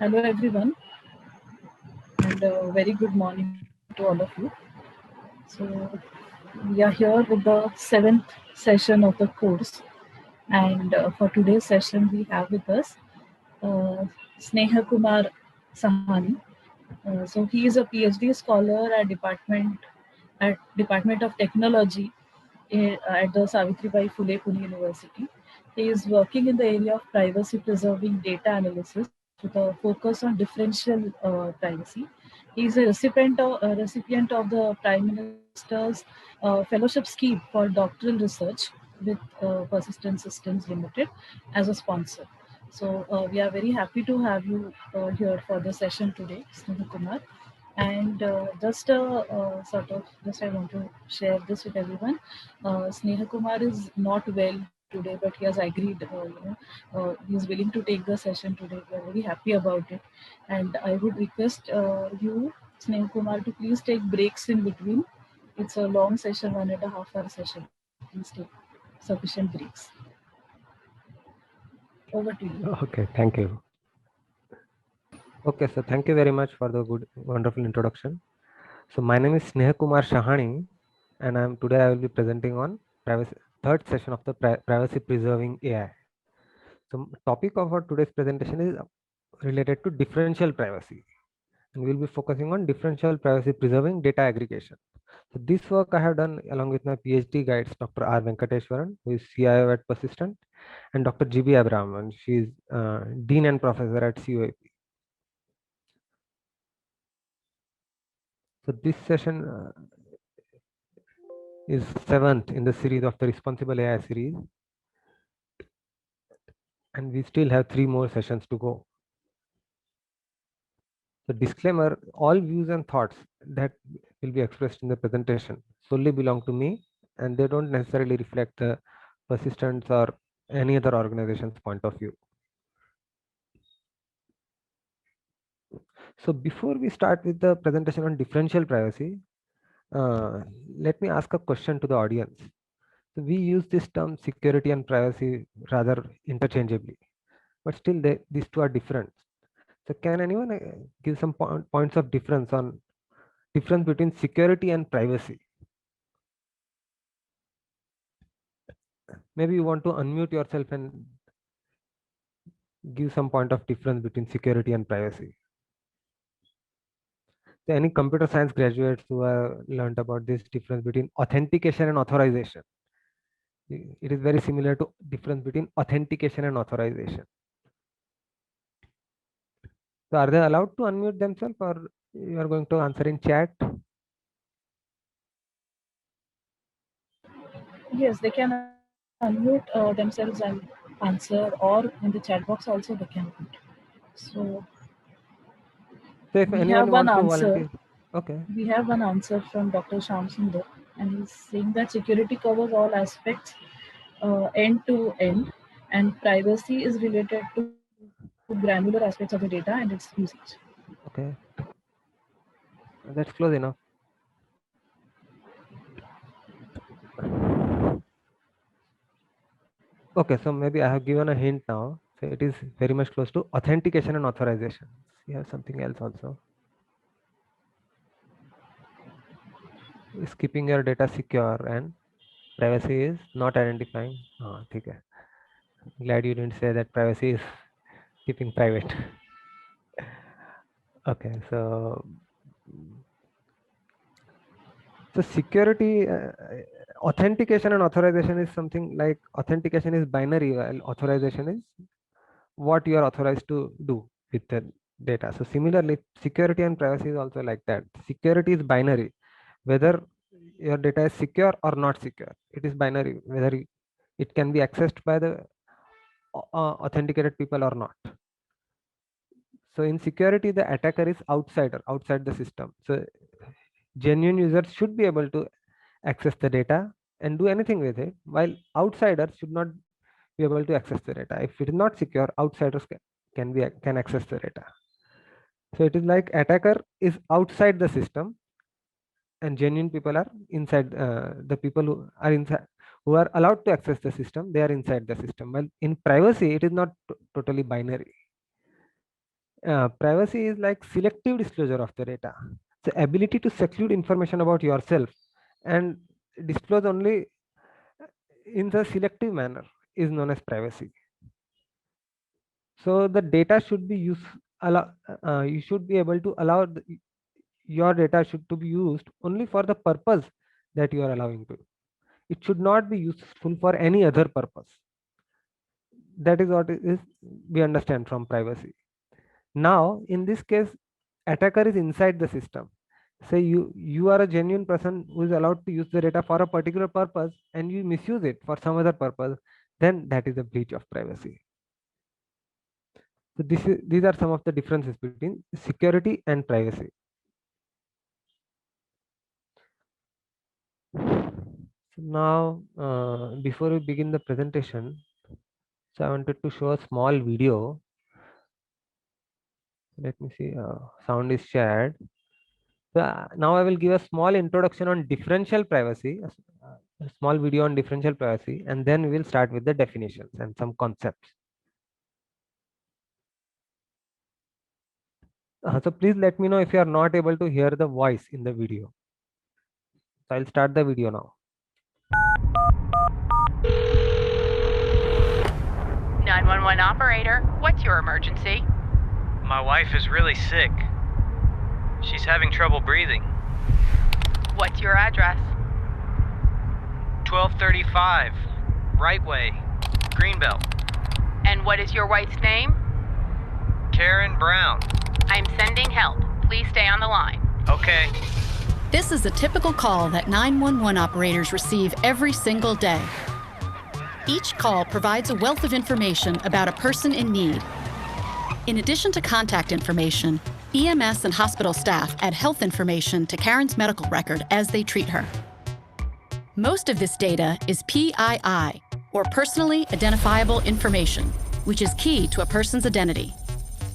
Hello everyone, and very good morning to all of you. So we are here with the seventh session of the course, and for today's session we have with us uh, Snehkumar Sahani. So he is a PhD scholar at Department of Technology at the Savitribai Phule Pune University. He is working in the area of privacy preserving data analysis with a focus on differential privacy. He is a recipient of the Prime Minister's fellowship scheme for doctoral research with Persistent Systems Limited as a sponsor. So we are very happy to have you here for the session today, Snehal Kumar. And just I want to share this with everyone. Sneha Kumar is not well today, but he has agreed. He is willing to take the session today. We are very happy about it, and I would request you, Sneha Kumar, to please take breaks in between. It's a long session, 1.5 hour session. Please take sufficient breaks. Over to you. Okay, thank you. Okay, so thank you very much for the wonderful introduction. So my name is Snehkumar Shahani, and today I will be presenting on third session of the privacy preserving AI. So topic of our today's presentation is related to differential privacy, and we'll be focusing on differential privacy preserving data aggregation. So this work I have done along with my PhD guides, Dr. R. Venkateswaran, who is CIO at Persistent, and Dr. GB Abraham, and she is Dean and Professor at COAP. So this session is seventh in the series of the Responsible AI series, and we still have 3 more sessions to go. The disclaimer: all views and thoughts that will be expressed in the presentation solely belong to me, and they don't necessarily reflect the Persistence or any other organization's point of view. So before we start with the presentation on differential privacy, let me ask a question to the audience. So we use this term security and privacy rather interchangeably, but still these two are different. So can anyone give some points of difference between security and privacy? Maybe you want to unmute yourself and give some point of difference between security and privacy. So any computer science graduates who have learned about this difference between authentication and authorization? It is very similar to difference between authentication and authorization. So are they allowed to unmute themselves, or you are going to answer in chat? Yes, they can unmute themselves and answer, or in the chat box also they can put. So So if we have anyone one wants to answer. volunteer, okay. We have one answer from Dr. Shyam Sundar, and he's saying that security covers all aspects end to end, and privacy is related to granular aspects of the data and its usage. Okay, that's close enough. Okay, so maybe I have given a hint now. So it is very much close to authentication and authorization. We have something else also. Is keeping your data secure and privacy is not identifying. Okay. Glad you didn't say that privacy is keeping private. Okay, so security, authentication and authorization is something like authentication is binary, while authorization is what you are authorized to do with the data. So similarly, security and privacy is also like that. Security is binary, whether your data is secure or not secure. It is binary, whether it can be accessed by the authenticated people or not. So in security, the attacker is outside the system. So genuine users should be able to access the data and do anything with it, while outsiders should not be able to access the data. If it is not secure, outsiders can access the data. So it is like attacker is outside the system, and genuine people are inside. The people who are allowed to access the system, they are inside the system. Well, in privacy, it is not totally binary. Privacy is like selective disclosure of the data. The ability to seclude information about yourself and disclose only in the selective manner is known as privacy. So the data should be used. You should be able to allow your data should to be used only for the purpose that you are allowing to. It should not be useful for any other purpose. That is what is we understand from privacy. Now, in this case, attacker is inside the system. Say you are a genuine person who is allowed to use the data for a particular purpose and you misuse it for some other purpose, then that is a breach of privacy. So these are some of the differences between security and privacy. So now, before we begin the presentation, so I wanted to show a small video. Let me see. Sound is shared. So now I will give a small introduction on differential privacy, a small video on differential privacy, and then we will start with the definitions and some concepts. So please let me know if you are not able to hear the voice in the video. So I'll start the video now. 911 operator, what's your emergency? My wife is really sick. She's having trouble breathing. What's your address? 1235, right way, Greenbelt. And what is your wife's name? Karen Brown. I'm sending help. Please stay on the line. Okay. This is a typical call that 911 operators receive every single day. Each call provides a wealth of information about a person in need. In addition to contact information, EMS and hospital staff add health information to Karen's medical record as they treat her. Most of this data is PII, or Personally Identifiable Information, which is key to a person's identity.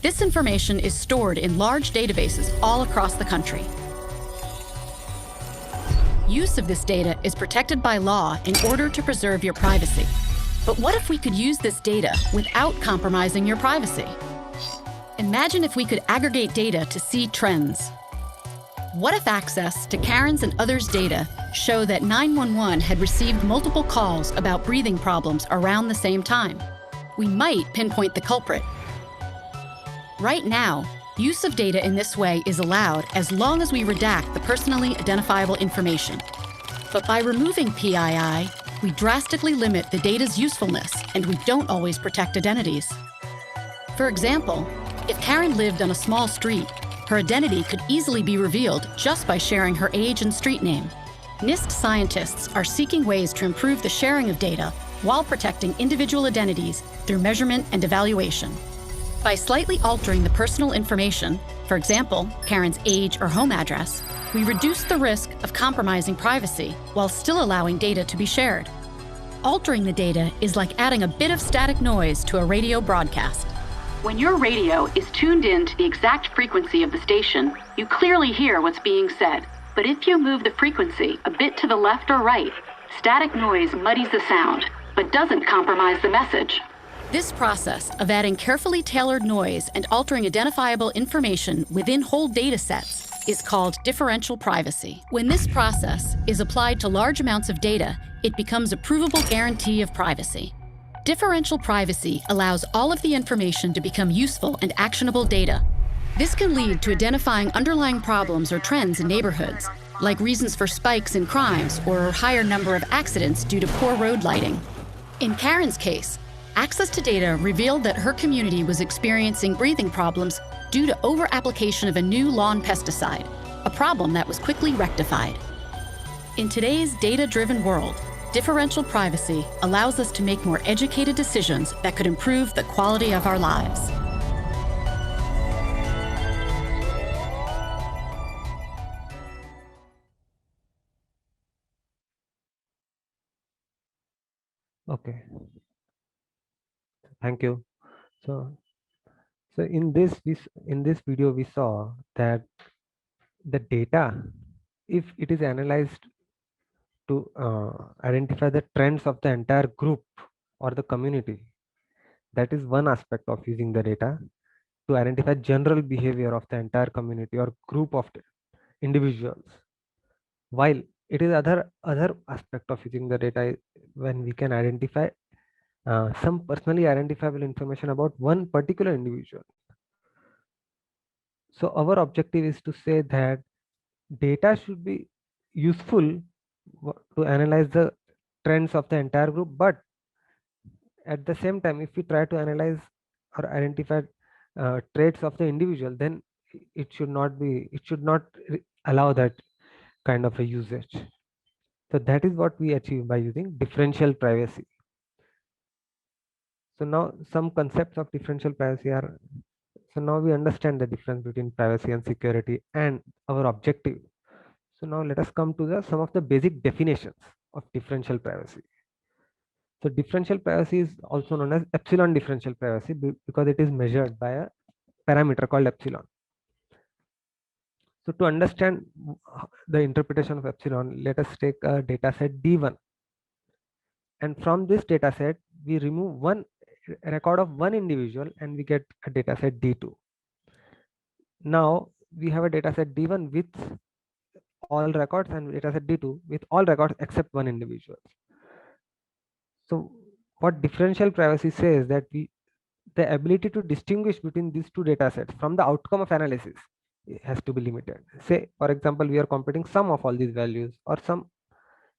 This information is stored in large databases all across the country. Use of this data is protected by law in order to preserve your privacy. But what if we could use this data without compromising your privacy? Imagine if we could aggregate data to see trends. What if access to Karen's and others' data show that 911 had received multiple calls about breathing problems around the same time? We might pinpoint the culprit. Right now, use of data in this way is allowed as long as we redact the personally identifiable information. But by removing PII, we drastically limit the data's usefulness and we don't always protect identities. For example, if Karen lived on a small street, her identity could easily be revealed just by sharing her age and street name. NIST scientists are seeking ways to improve the sharing of data while protecting individual identities through measurement and evaluation. By slightly altering the personal information, for example, Karen's age or home address, we reduce the risk of compromising privacy while still allowing data to be shared. Altering the data is like adding a bit of static noise to a radio broadcast. When your radio is tuned in to the exact frequency of the station, you clearly hear what's being said. But if you move the frequency a bit to the left or right, static noise muddies the sound, but doesn't compromise the message. This process of adding carefully tailored noise and altering identifiable information within whole data sets is called differential privacy. When this process is applied to large amounts of data, it becomes a provable guarantee of privacy. Differential privacy allows all of the information to become useful and actionable data. This can lead to identifying underlying problems or trends in neighborhoods, like reasons for spikes in crimes or a higher number of accidents due to poor road lighting. In Karen's case, access to data revealed that her community was experiencing breathing problems due to over-application of a new lawn pesticide, a problem that was quickly rectified. In today's data-driven world, differential privacy allows us to make more educated decisions that could improve the quality of our lives. Okay, thank you. So in this video we saw that the data, if it is analyzed to identify the trends of the entire group or the community, that is one aspect of using the data to to identify general behavior of the entire community or group of individuals. While it is other aspect of using the data when we can identify some personally identifiable information about one particular individual. So our objective is to say that data should be useful to analyze the trends of the entire group, but at the same time, if we try to analyze or identify traits of the individual, then it should not allow that kind of a usage. So that is what we achieve by using differential privacy. So now some concepts of differential privacy are, so now we understand the difference between privacy and security and our objective. So now let us come to some of the basic definitions of differential privacy. So differential privacy is also known as epsilon differential privacy because it is measured by a parameter called epsilon. So to understand the interpretation of epsilon, let us take a data set D1. And from this data set, we remove one record of one individual and we get a data set D2. Now we have a data set D1 with all records and data set D2 with all records except one individual. So what differential privacy says that the ability to distinguish between these two data sets from the outcome of analysis has to be limited. Say, for example, we are computing sum of all these values, or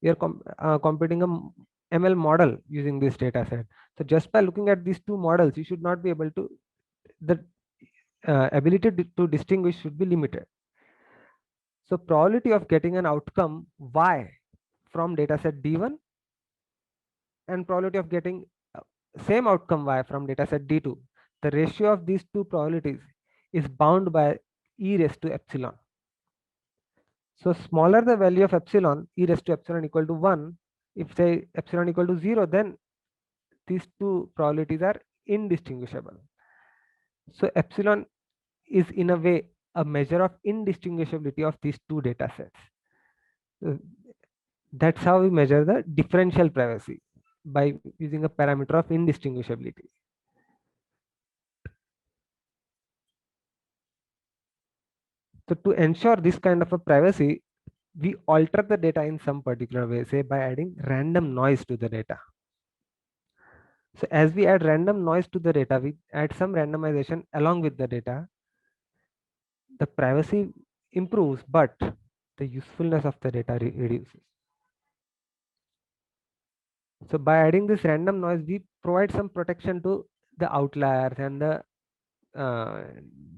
we are computing a ML model using this data set. So just by looking at these two models, you should not be able to, the ability to distinguish should be limited. So probability of getting an outcome Y from data set D1 and probability of getting same outcome Y from data set D2, the ratio of these two probabilities is bound by e raised to epsilon. So smaller the value of epsilon, e raised to epsilon equal to 1, if say epsilon equal to 0, then these two probabilities are indistinguishable. So epsilon is in a way a measure of indistinguishability of these two data sets. So that's how we measure the differential privacy, by using a parameter of indistinguishability. So to ensure this kind of a privacy, we alter the data in some particular way, say by adding random noise to the data. So as we add random noise to the data, we add some randomization along with the data. The privacy improves, but the usefulness of the data reduces. So by adding this random noise, we provide some protection to the outliers and the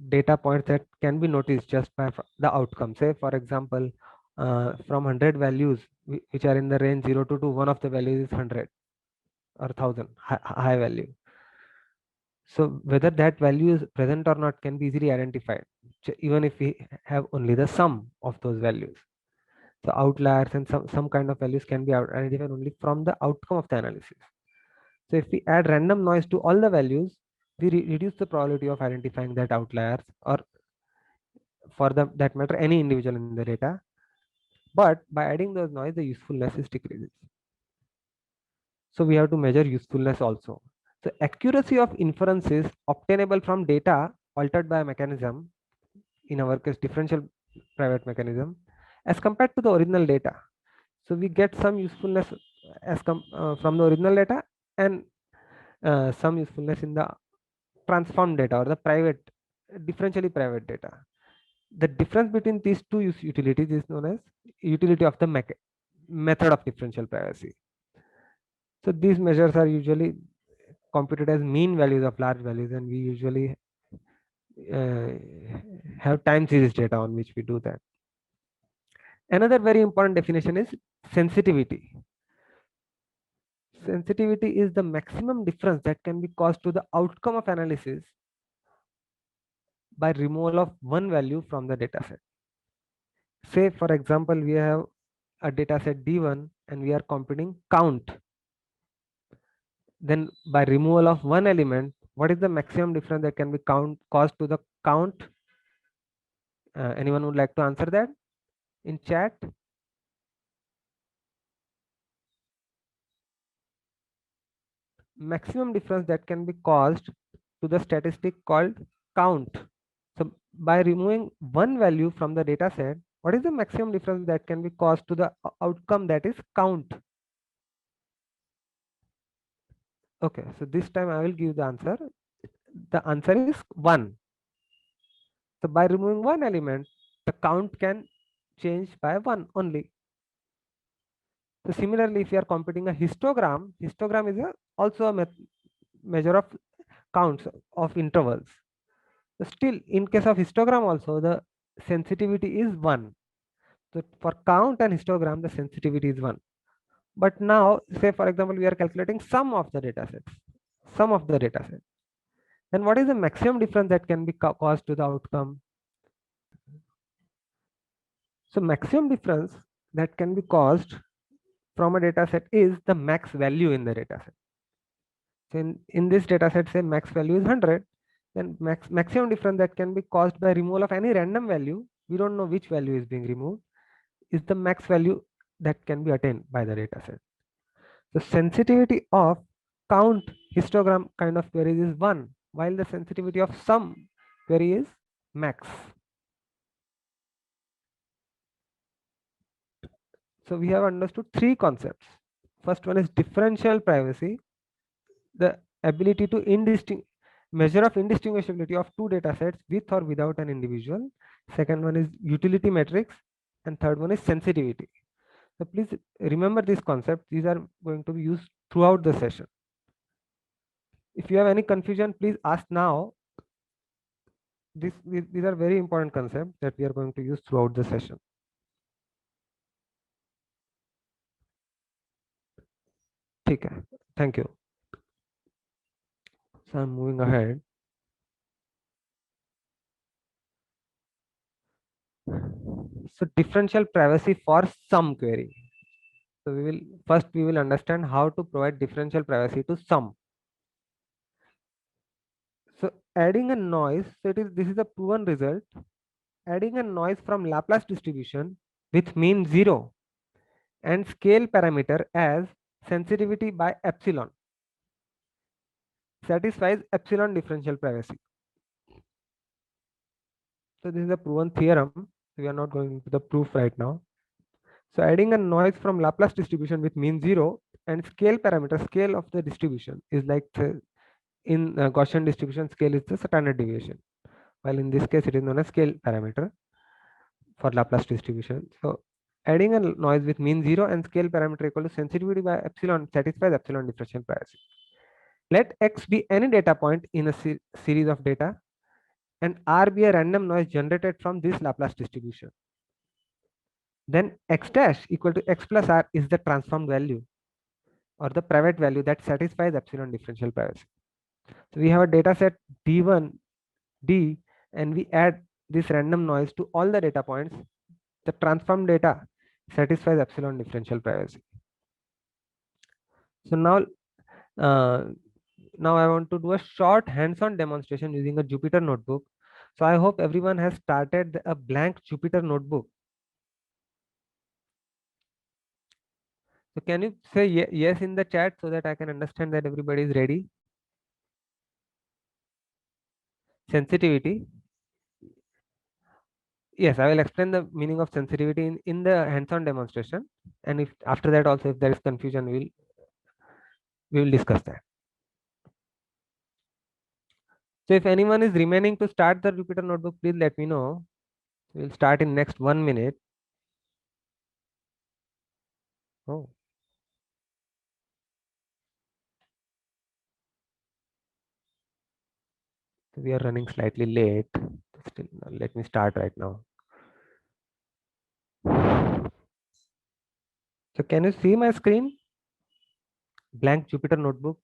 data points that can be noticed just by the outcome. Say, for example, from 100 values which are in the range 0 to 2, one of the values is 100 or 1000, high value. So whether that value is present or not can be easily identified, even if we have only the sum of those values. So outliers and some kind of values can be identified only from the outcome of the analysis. So if we add random noise to all the values, we reduce the probability of identifying that outliers, or for that matter, any individual in the data. But by adding those noise, the usefulness is decreases. So we have to measure usefulness also. So accuracy of inferences obtainable from data altered by a mechanism, in our case differential private mechanism, as compared to the original data. So we get some usefulness from the original data, and some usefulness in the transformed data or the differentially private data. The difference between these two utilities is known as utility of the method of differential privacy. So these measures are usually computed as mean values of large values, and we usually have time series data on which we do that. Another very important definition is sensitivity. Sensitivity is the maximum difference that can be caused to the outcome of analysis by removal of one value from the data set. Say, for example, we have a data set D1 and we are computing count. Then by removal of one element, what is the maximum difference that can be caused to the count? Anyone would like to answer that in chat? Maximum difference that can be caused to the statistic called count. So by removing one value from the data set, what is the maximum difference that can be caused to the outcome, that is count? Okay, so this time I will give the answer. The answer is 1. So by removing one element, the count can change by 1 only. So similarly, if you are computing a histogram, histogram is also a measure of counts of intervals. So still, in case of histogram also, the sensitivity is 1. So for count and histogram, the sensitivity is 1. But now, say for example, we are calculating sum of the data sets, sum of the data set. Then what is the maximum difference that can be caused to the outcome? So maximum difference that can be caused from a data set is the max value in the data set. So in this data set, say max value is 100, then maximum difference that can be caused by removal of any random value, we don't know which value is being removed, is the max value that can be attained by the data set. The sensitivity of count histogram kind of queries is 1, while the sensitivity of sum query is max. So we have understood 3 concepts. First one is differential privacy, the ability to measure of indistinguishability of two data sets with or without an individual. Second one is utility matrix, and third one is sensitivity. So please remember this concept. These are going to be used throughout the session. If you have any confusion, please ask now. These are very important concepts that we are going to use throughout the session. Okay, thank you. So I'm moving ahead. So differential privacy for sum query. So we will understand how to provide differential privacy to sum. So adding a noise, so this is a proven result. Adding a noise from Laplace distribution with mean 0 and scale parameter as sensitivity by epsilon satisfies epsilon differential privacy. So this is a proven theorem. We are not going to the proof right now. So adding a noise from Laplace distribution with mean 0 and scale parameter, scale of the distribution is like in Gaussian distribution, scale is the standard deviation, while in this case it is known as scale parameter for Laplace distribution. So adding a noise with mean 0 and scale parameter equal to sensitivity by epsilon satisfies epsilon differential privacy. Let X be any data point in a series of data and R be a random noise generated from this Laplace distribution. Then X dash equal to X plus R is the transformed value or the private value that satisfies epsilon differential privacy. So we have a data set D1, D, and we add this random noise to all the data points. The transformed data satisfies epsilon differential privacy. So now I want to do a short hands-on demonstration using a Jupyter notebook. So I hope everyone has started a blank Jupyter notebook. So can you say yes in the chat so that I can understand that everybody is ready? Sensitivity. Yes, I will explain the meaning of sensitivity in the hands-on demonstration. And if after that also if there is confusion, we will discuss that. So if anyone is remaining to start the Jupyter notebook, please let me know. We'll start in next 1 minute. Oh. So we are running slightly late. Still, let me start right now. So can you see my screen? Blank Jupyter notebook.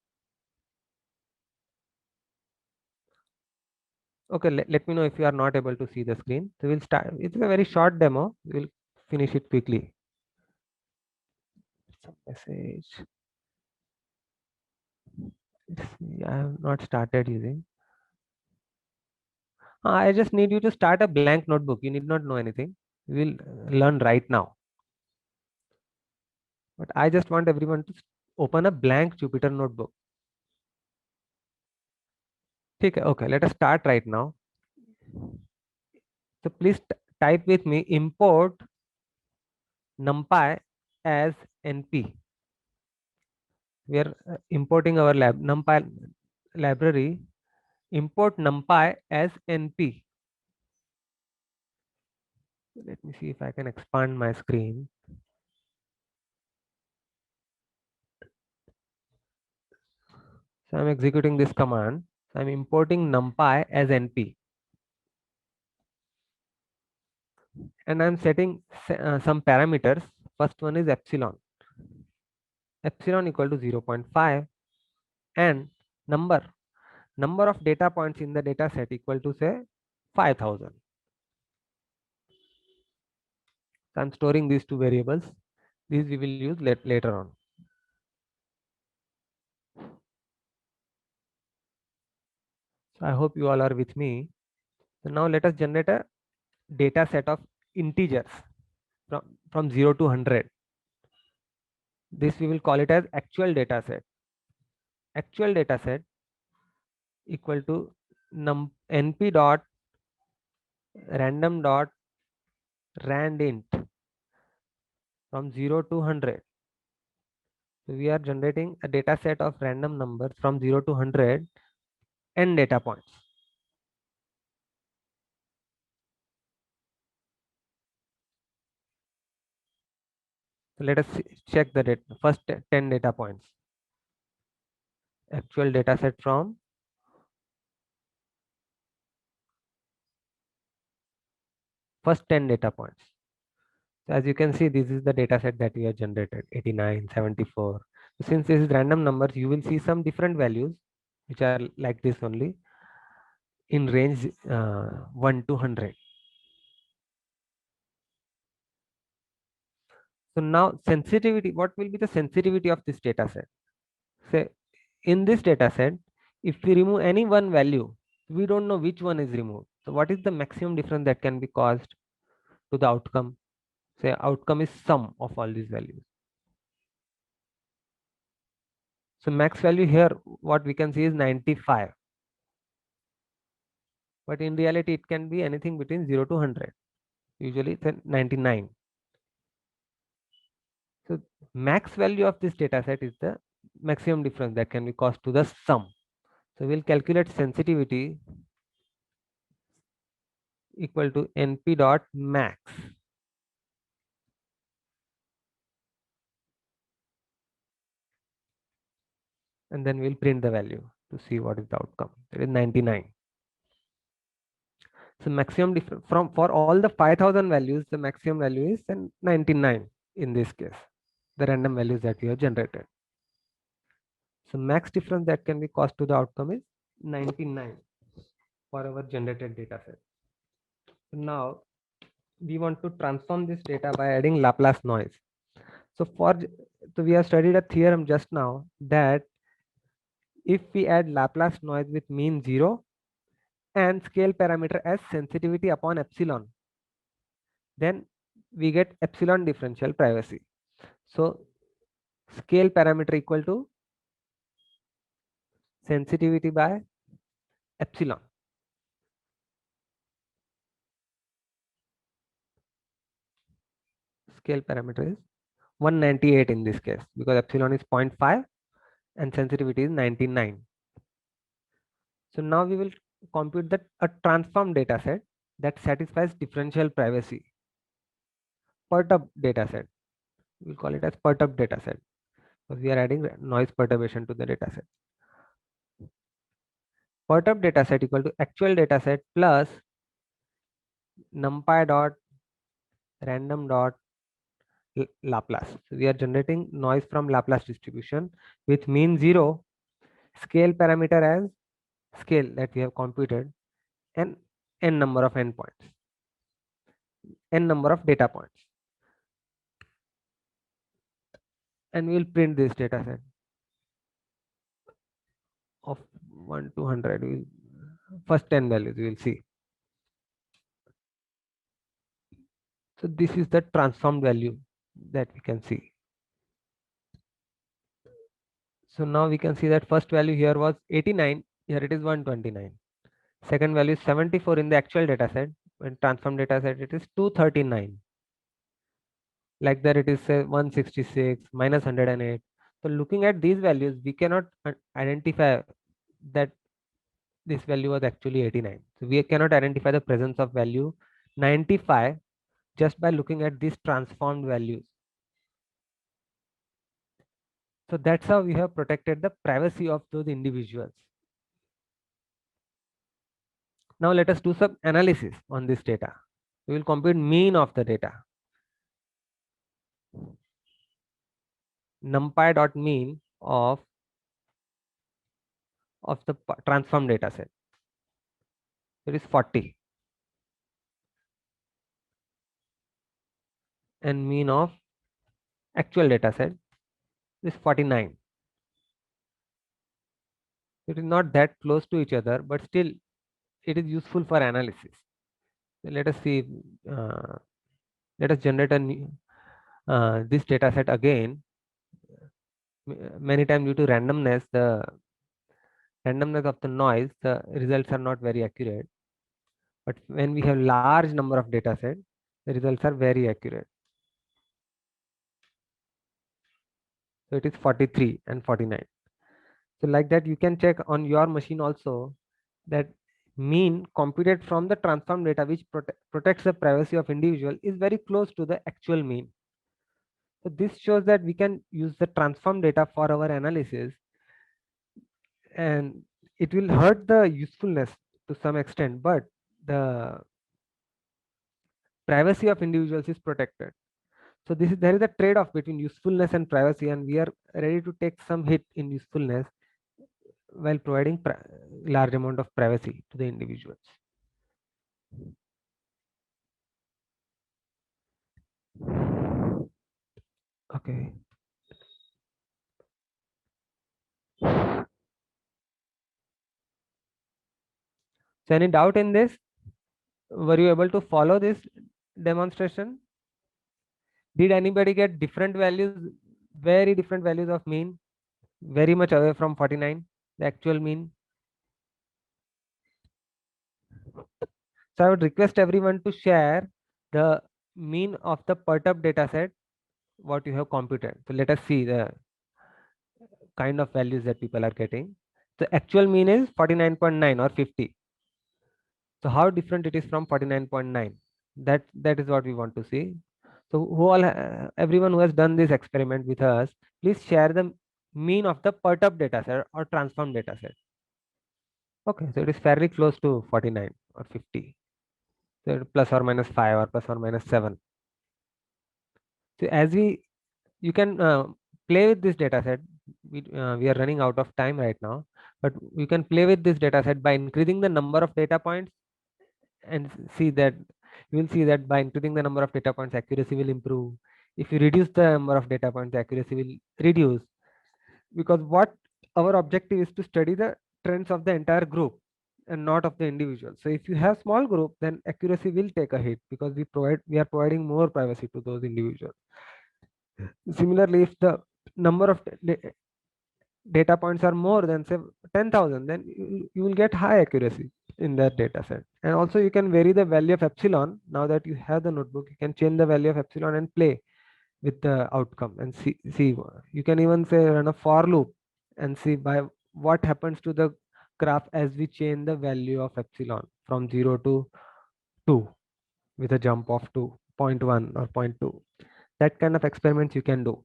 Okay, let me know if you are not able to see the screen. So we'll start. It's a very short demo. We'll finish it quickly. Some message. I have not started using. I just need you to start a blank notebook. You need not know anything. We'll learn right now. But I just want everyone to open a blank Jupyter notebook. Okay, let us start right now. So please type with me import numpy as np. We are importing our numpy library. Import numpy as np. Let me see if I can expand my screen. So I'm executing this command. I'm importing numpy as np. And I'm setting some parameters. First one is epsilon. Epsilon equal to 0.5 and number of data points in the data set equal to say 5000. So I'm storing these two variables. These we will use later on. So I hope you all are with me. So now let us generate a data set of integers from 0 to 100. This we will call it as actual data set. Actual data set equal to np dot random dot randint from 0 to 100. So we are generating a data set of random numbers from 0 to 100 n data points. So let us check the first 10 data points. Actual data set from first 10 data points. So as you can see, this is the data set that we have generated, 89, 74. So since this is random numbers, you will see some different values which are like this only in range 1 to 100. So now sensitivity, what will be the sensitivity of this data set? Say in this data set, if we remove any one value, we don't know which one is removed. So what is the maximum difference that can be caused to the outcome? Say outcome is sum of all these values. So max value here, what we can see is 95. But in reality, it can be anything between 0 to 100. Usually it's 99. So max value of this data set is the maximum difference that can be caused to the sum. So we'll calculate sensitivity equal to np dot max. And then we'll print the value to see what is the outcome. It is 99. So maximum difference for all the 5000 values, the maximum value is 99 in this case, the random values that we have generated. So max difference that can be caused to the outcome is 99 for our generated data set. So now we want to transform this data by adding Laplace noise. So we have studied a theorem just now that if we add Laplace noise with mean 0 and scale parameter as sensitivity upon epsilon, then we get epsilon differential privacy. So scale parameter equal to sensitivity by epsilon. Scale parameter is 198 in this case because epsilon is 0.5 and sensitivity is 99. So now we will compute a transform data set that satisfies differential privacy. Perturb data set. We'll call it as perturb data set because we are adding noise perturbation to the data set. Perturb data set equal to actual data set plus numpy dot random dot Laplace. So we are generating noise from Laplace distribution with mean 0, scale parameter as scale that we have computed, and n number of endpoints, n number of data points. And we will print this data set of 1 to 100. First 10 values we will see. So this is the transformed value that we can see. So now we can see that first value here was 89, here it is 129. Second value is 74 in the actual data set, in transform data set it is 239. Like that it is say 166 minus 108. So looking at these values, we cannot identify that this value was actually 89. So we cannot identify the presence of value 95 just by looking at these transformed values. So that's how we have protected the privacy of those individuals. Now let us do some analysis on this data. We will compute mean of the data. NumPy.mean of the transform data set. It is 40. And mean of actual data set is 49. It is not that close to each other, but still it is useful for analysis. So let us see. Let us generate a new, this data set again. Many times due to randomness, the randomness of the noise, the results are not very accurate. But when we have large number of data set, the results are very accurate. So it is 43 and 49. So like that, you can check on your machine also that mean computed from the transform data, which protects the privacy of individual, is very close to the actual mean. So this shows that we can use the transform data for our analysis, and it will hurt the usefulness to some extent, but the privacy of individuals is protected. So there is a trade-off between usefulness and privacy, and we are ready to take some hit in usefulness while providing large amount of privacy to the individuals. Okay. So any doubt in this? Were you able to follow this demonstration? Did anybody get different values, very different values of mean, very much away from 49, the actual mean? So I would request everyone to share the mean of the perturbed data set, what you have computed. So let us see the kind of values that people are getting. The actual mean is 49.9 or 50. So how different it is from 49.9? That is what we want to see. So everyone who has done this experiment with us, please share the mean of the perturbed data set or transformed data set. Okay, so it is fairly close to 49 or 50. So plus or minus 5 or plus or minus 7. So as you can play with this data set. We are running out of time right now, but you can play with this data set by increasing the number of data points, and see that you will see that by increasing the number of data points, accuracy will improve. If you reduce the number of data points, the accuracy will reduce, because what our objective is to study the trends of the entire group and not of the individual. So if you have small group, then accuracy will take a hit, because we are providing more privacy to those individuals. Similarly, if the number of data points are more than say 10,000, then you will get high accuracy in that data set. And also you can vary the value of epsilon. Now that you have the notebook, you can change the value of epsilon and play with the outcome and see. You can even say run a for loop and see by what happens to the graph as we change the value of epsilon from 0 to 2 with a jump of 2.1 or 0.2. That kind of experiments you can do.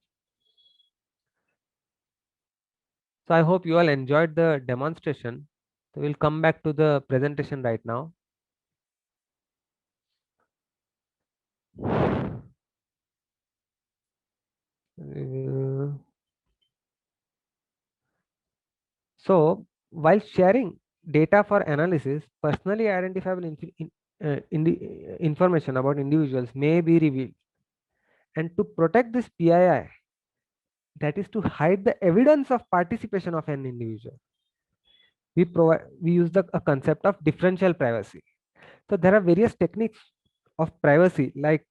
So I hope you all enjoyed the demonstration. So we'll come back to the presentation right now. So while sharing data for analysis, personally identifiable information about individuals may be revealed. And to protect this PII, that is to hide the evidence of participation of an individual, we use a concept of differential privacy. So there are various techniques of privacy like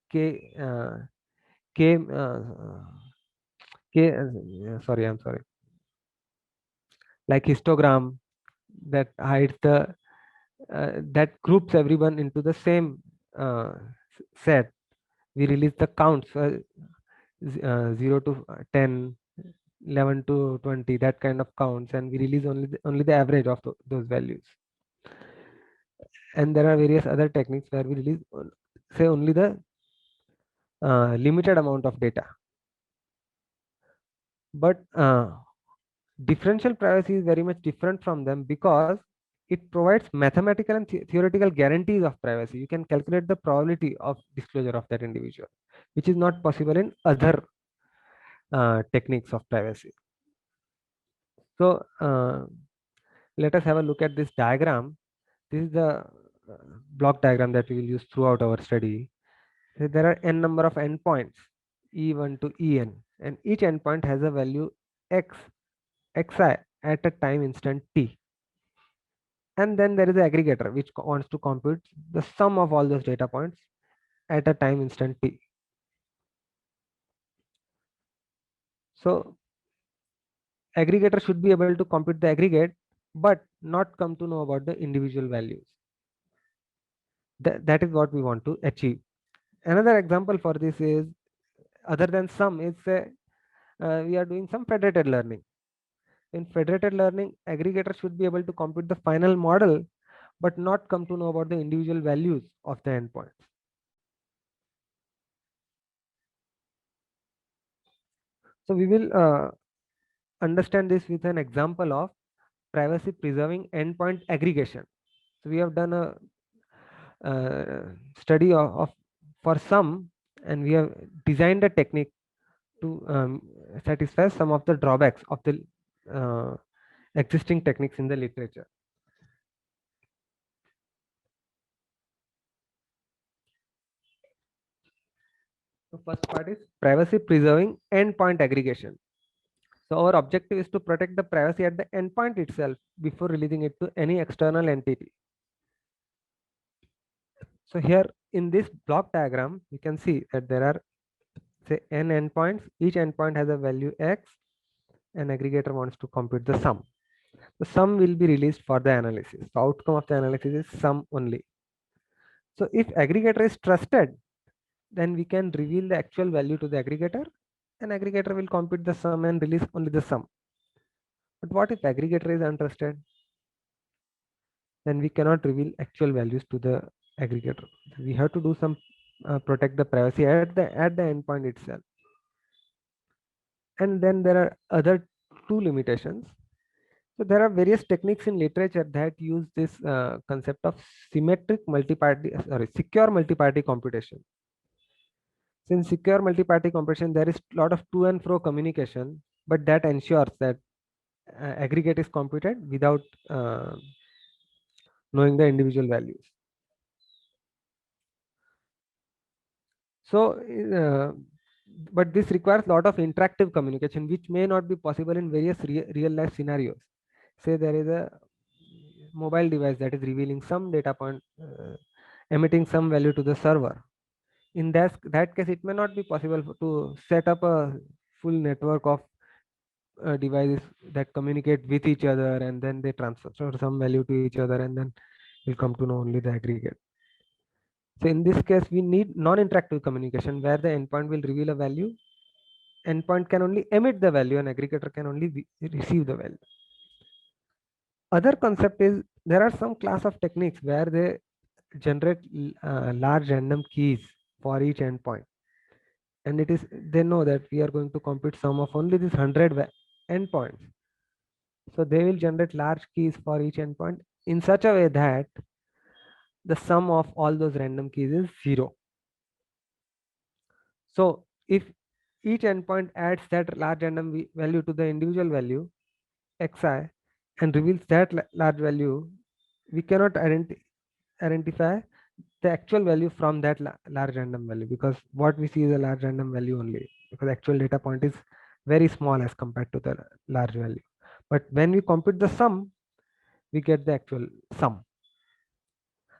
like histogram that hides that groups everyone into the same set, we release the counts 0 to 10, 11 to 20, that kind of counts, and we release only the average of those values. And there are various other techniques where we release say only the limited amount of data. But differential privacy is very much different from them because it provides mathematical and theoretical guarantees of privacy. You can calculate the probability of disclosure of that individual, which is not possible in other techniques of privacy. So let us have a look at this diagram. This is the block diagram that we will use throughout our study. So there are n number of endpoints, E1 to En, and each endpoint has a value xi at a time instant t. And then there is an aggregator which wants to compute the sum of all those data points at a time instant t. So aggregator should be able to compute the aggregate, but not come to know about the individual values. That is what we want to achieve. Another example for this is, other than sum, is we are doing some federated learning. In federated learning, aggregator should be able to compute the final model, but not come to know about the individual values of the endpoints. So we will understand this with an example of privacy preserving endpoint aggregation. So we have done a study of for sum, and we have designed a technique to satisfy some of the drawbacks of the existing techniques in the literature. So first part is privacy preserving endpoint aggregation. So our objective is to protect the privacy at the endpoint itself before releasing it to any external entity. So here in this block diagram, you can see that there are say n endpoints. Each endpoint has a value x, and aggregator wants to compute the sum. The sum will be released for the analysis. The outcome of the analysis is sum only. So if aggregator is trusted, then we can reveal the actual value to the aggregator, and aggregator will compute the sum and release only the sum. But what if aggregator is untrusted? Then we cannot reveal actual values to the aggregator. We have to do some protect the privacy at the endpoint itself. And then there are other two limitations. So there are various techniques in literature that use this concept of secure multi-party computation. So in secure multi-party computation, there is a lot of to and fro communication, but that ensures that aggregate is computed without knowing the individual values. So, but this requires a lot of interactive communication, which may not be possible in various real life scenarios. Say there is a mobile device that is revealing some data point, emitting some value to the server. In that case, it may not be possible to set up a full network of devices that communicate with each other, and then they transfer some value to each other, and then we'll come to know only the aggregate. So in this case, we need non-interactive communication where the endpoint will reveal a value. Endpoint can only emit the value, and aggregator can only receive the value. Other concept is there are some class of techniques where they generate large random keys for each endpoint, and it is they know that we are going to compute sum of only this 100 endpoints. So they will generate large keys for each endpoint in such a way that the sum of all those random keys is 0. So if each endpoint adds that large random value to the individual value xi and reveals that large value, we cannot identify the actual value from that large random value, because what we see is a large random value only, because actual data point is very small as compared to the large value. But when we compute the sum, we get the actual sum.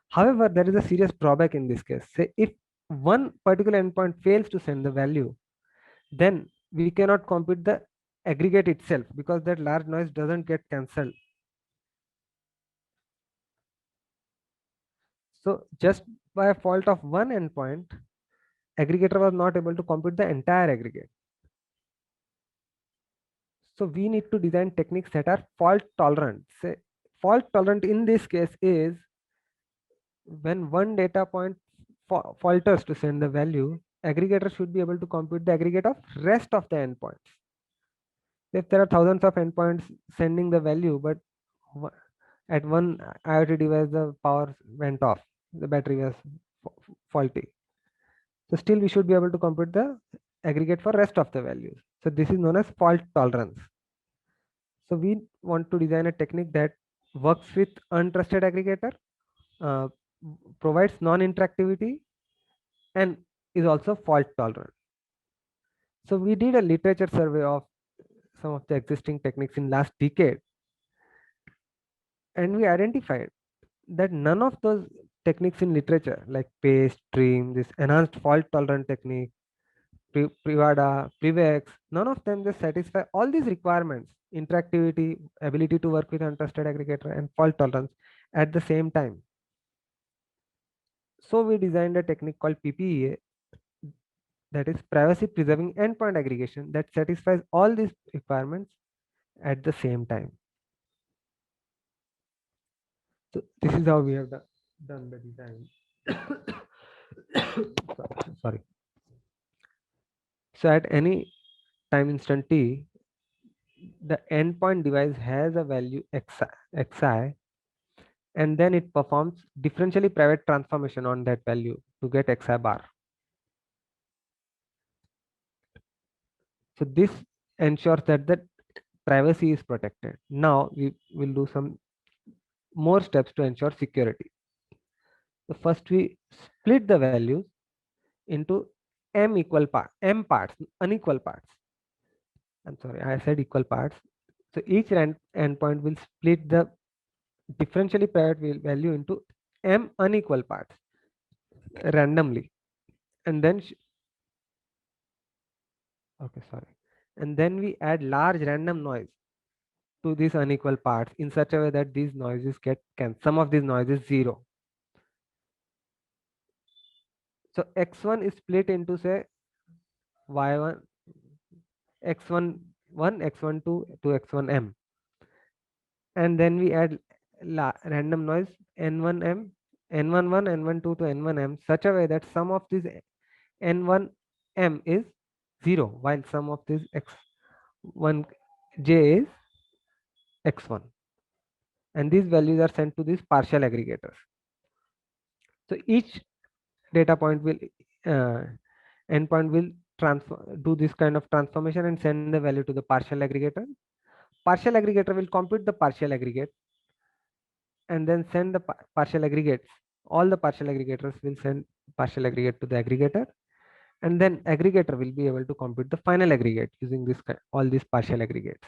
However, there is a serious drawback in this case. Say if one particular endpoint fails to send the value, then we cannot compute the aggregate itself, because that large noise doesn't get cancelled. So just by a fault of one endpoint, aggregator was not able to compute the entire aggregate. So we need to design techniques that are fault tolerant. Say, fault tolerant in this case is when one data point falters to send the value, aggregator should be able to compute the aggregate of rest of the endpoints. If there are thousands of endpoints sending the value, but at one IoT device the power went off, the battery was faulty. So still we should be able to compute the aggregate for rest of the values. So this is known as fault tolerance. So we want to design a technique that works with untrusted aggregator, uh, provides non-interactivity, and is also fault tolerant. So we did a literature survey of some of the existing techniques in last decade, and we identified that none of those techniques in literature like paste, stream, this enhanced fault tolerant technique, Privada, Privex, none of them just satisfy all these requirements: interactivity, ability to work with untrusted aggregator, and fault tolerance at the same time. So we designed a technique called PPEA, that is privacy preserving endpoint aggregation, that satisfies all these requirements at the same time. So this is how we have done the design. Sorry. So at any time instant t, the endpoint device has a value xi, and then it performs differentially private transformation on that value to get xi bar. So this ensures that the privacy is protected. Now we will do some more steps to ensure security. So first we split the values into m parts, unequal parts. I'm sorry, I said equal parts. So each endpoint will split the differentially private value into m unequal parts randomly, and then and then we add large random noise to these unequal parts in such a way that these noises get some of these noises 0. So x1 is split into, say, y1, x1 1, x1 2 to x1 m, and then we add random noise n1m, n11, n12 to n1m, such a way that sum of these n1m is 0, while sum of this x1j is x1, and these values are sent to these partial aggregators. So each data point will endpoint will do this kind of transformation and send the value to the partial aggregator. Partial aggregator will compute the partial aggregate and then send the partial aggregates. All the partial aggregators will send partial aggregate to the aggregator, and then aggregator will be able to compute the final aggregate using this all these partial aggregates.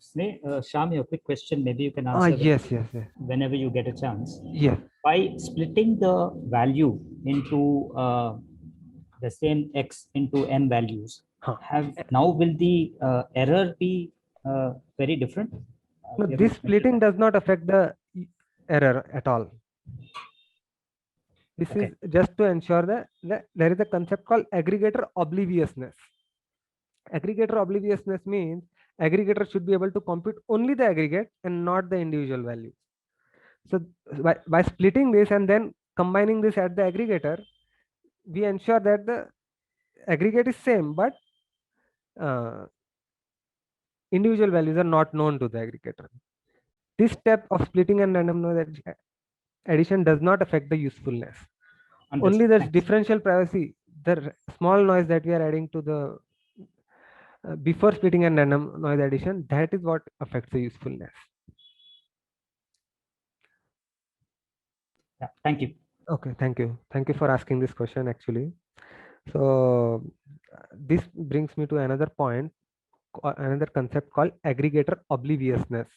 Shami, a quick question. Maybe you can answer. Yes. Whenever you get a chance. Yeah. By splitting the value into the same x into m values, now will the error be very different? No, this splitting does not affect the error at all. This is just to ensure that there is a concept called aggregator obliviousness. Aggregator obliviousness means aggregator should be able to compute only the aggregate and not the individual values. So by splitting this and then combining this at the aggregator, we ensure that the aggregate is same, but individual values are not known to the aggregator. This step of splitting and random noise addition does not affect the usefulness. Only the differential privacy, the small noise that we are adding to the before splitting and random noise addition, that is what affects the usefulness. Yeah, thank you. Okay, thank you. Thank you for asking this question actually. So this brings me to another point, another concept called aggregator obliviousness.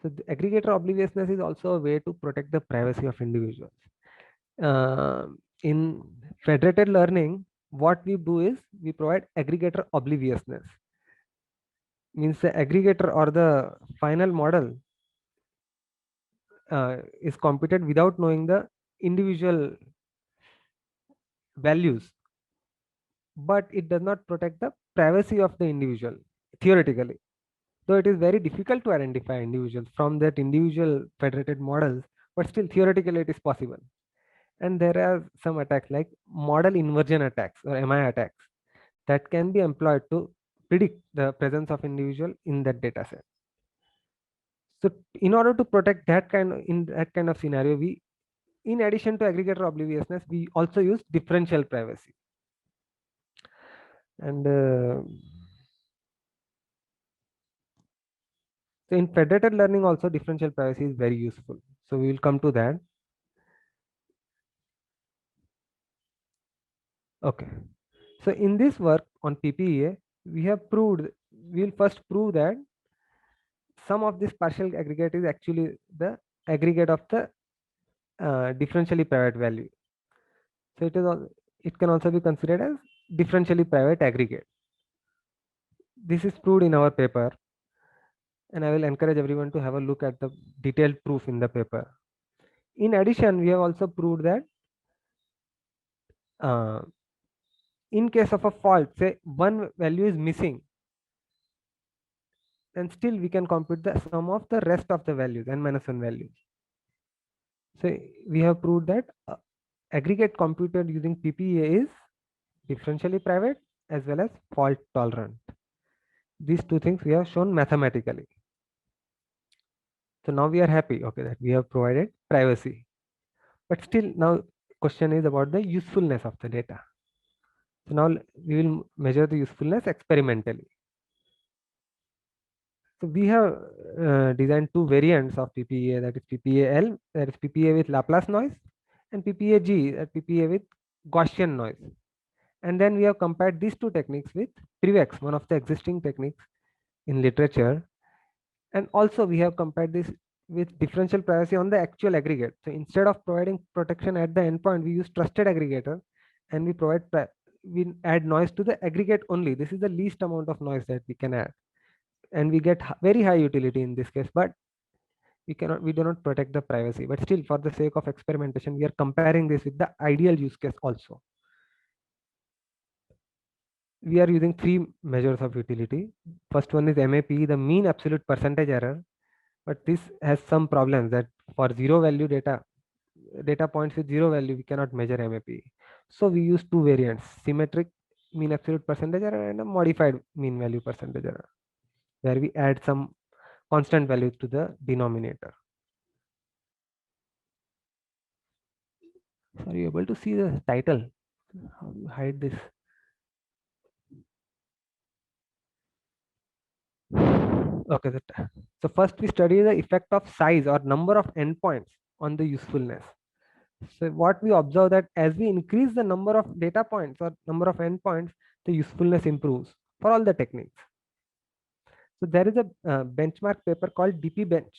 So the aggregator obliviousness is also a way to protect the privacy of individuals. In federated learning, what we do is we provide aggregator obliviousness. Means the aggregator or the final model is computed without knowing the individual values, but it does not protect the privacy of the individual theoretically. Though it is very difficult to identify individuals from that individual federated models, but still theoretically it is possible. And there are some attacks like model inversion attacks or MI attacks that can be employed to predict the presence of individual in that data set. So in order to protect that kind of scenario, we, in addition to aggregator obliviousness, we also use differential privacy. And so in federated learning also differential privacy is very useful. So we will come to that. Okay. So in this work on PPEA, we will first prove that sum of this partial aggregate is actually the aggregate of the differentially private value. So it can also be considered as differentially private aggregate. This is proved in our paper, and I will encourage everyone to have a look at the detailed proof in the paper. In addition, we have also proved that in case of a fault, say one value is missing, then still we can compute the sum of the rest of the values, n minus 1 values. So we have proved that aggregate computed using PPA is differentially private as well as fault tolerant. These two things we have shown mathematically. So now we are happy, okay, that we have provided privacy. But still now question is about the usefulness of the data. So now we will measure the usefulness experimentally. So we have designed two variants of PPA, that is PPA-L, that is PPA with Laplace noise, and PPA-G, that PPA with Gaussian noise. And then we have compared these two techniques with PRIVEX, one of the existing techniques in literature. And also we have compared this with differential privacy on the actual aggregate. So instead of providing protection at the endpoint, we use trusted aggregator, and we add noise to the aggregate only. This is the least amount of noise that we can add, and we get very high utility in this case, but we do not protect the privacy. But still, for the sake of experimentation, we are comparing this with the ideal use case also. We are using three measures of utility. First one is MAP, the mean absolute percentage error. But this has some problems that for zero value data points with zero value, we cannot measure MAP. So we use two variants, symmetric mean absolute percentage error and a modified mean value percentage error, where we add some constant values to the denominator. So are you able to see the title? How do you hide this? Okay, so first we study the effect of size or number of endpoints on the usefulness. So what we observe that as we increase the number of data points or number of endpoints, the usefulness improves for all the techniques. So there is a benchmark paper called DP Bench,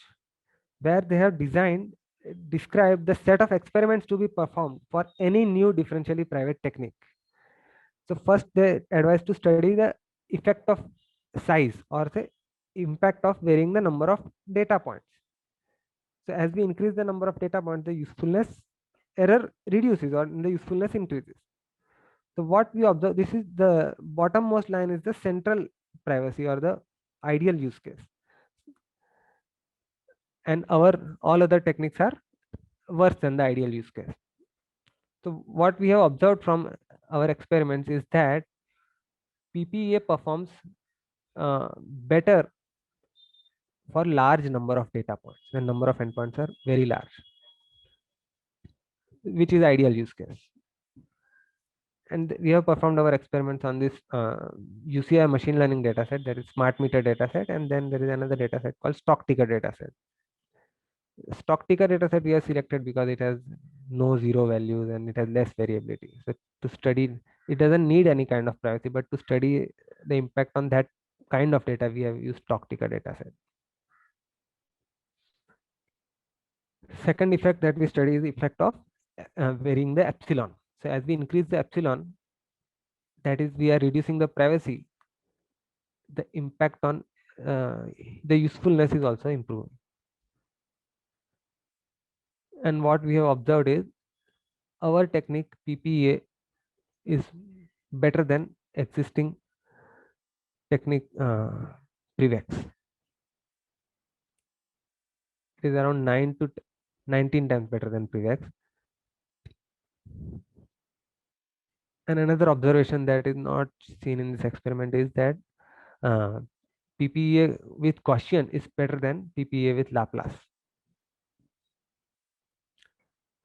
where they have described the set of experiments to be performed for any new differentially private technique. So first they advise to study the effect of size, or say impact of varying the number of data points. So as we increase the number of data points, the usefulness error reduces or the usefulness increases. So what we observe, this is the bottommost line, is the central privacy or the ideal use case. And all other techniques are worse than the ideal use case. So what we have observed from our experiments is that PPA performs better for large number of data points. The number of endpoints are very large, which is ideal use case. And we have performed our experiments on this UCI machine learning dataset, that is smart meter dataset, and then there is another dataset called stock ticker dataset. Stock ticker dataset we have selected because it has no zero values and it has less variability. So to study, it doesn't need any kind of privacy, but to study the impact on that kind of data, we have used stock ticker dataset. Second effect that we study is the effect of varying the epsilon. So as we increase the epsilon, that is, we are reducing the privacy, the impact on the usefulness is also improving. And what we have observed is our technique PPA is better than existing technique PrivX. It is around 9 to 19 times better than PrivX. And another observation that is not seen in this experiment is that PPA with Gaussian is better than PPA with Laplace.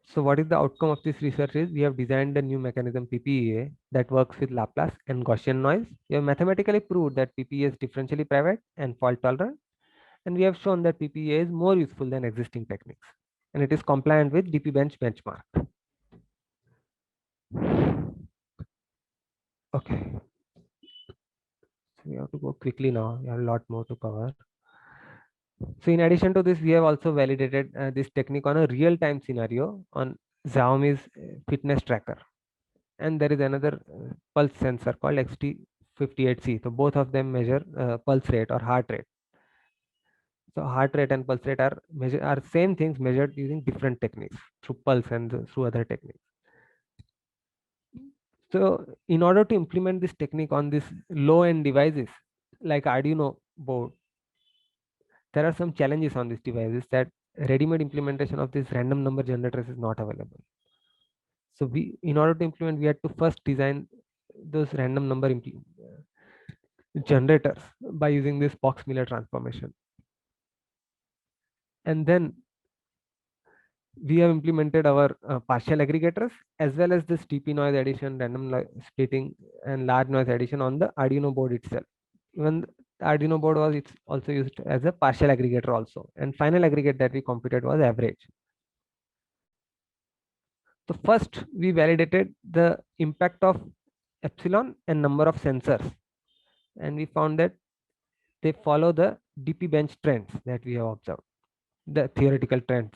So what is the outcome of this research is we have designed a new mechanism PPA that works with Laplace and Gaussian noise. We have mathematically proved that PPA is differentially private and fault tolerant. And we have shown that PPA is more useful than existing techniques. And it is compliant with DP-Bench benchmark. Okay. So we have to go quickly now. We have a lot more to cover. So in addition to this, we have also validated this technique on a real-time scenario on Xiaomi's fitness tracker. And there is another pulse sensor called XT58C. So both of them measure pulse rate or heart rate. So heart rate and pulse rate are same things measured using different techniques through pulse and through other techniques. So in order to implement this technique on these low-end devices like Arduino board, there are some challenges on these devices that ready-made implementation of this random number generators is not available. So in order to implement, we had to first design those random number generators by using this Box-Miller transformation. And then we have implemented our partial aggregators as well as this TP noise addition, random splitting, and large noise addition on the Arduino board itself. Even the Arduino board was also used as a partial aggregator also. And final aggregate that we computed was average. So first we validated the impact of epsilon and number of sensors. And we found that they follow the DP bench trends that we have observed, the theoretical trends.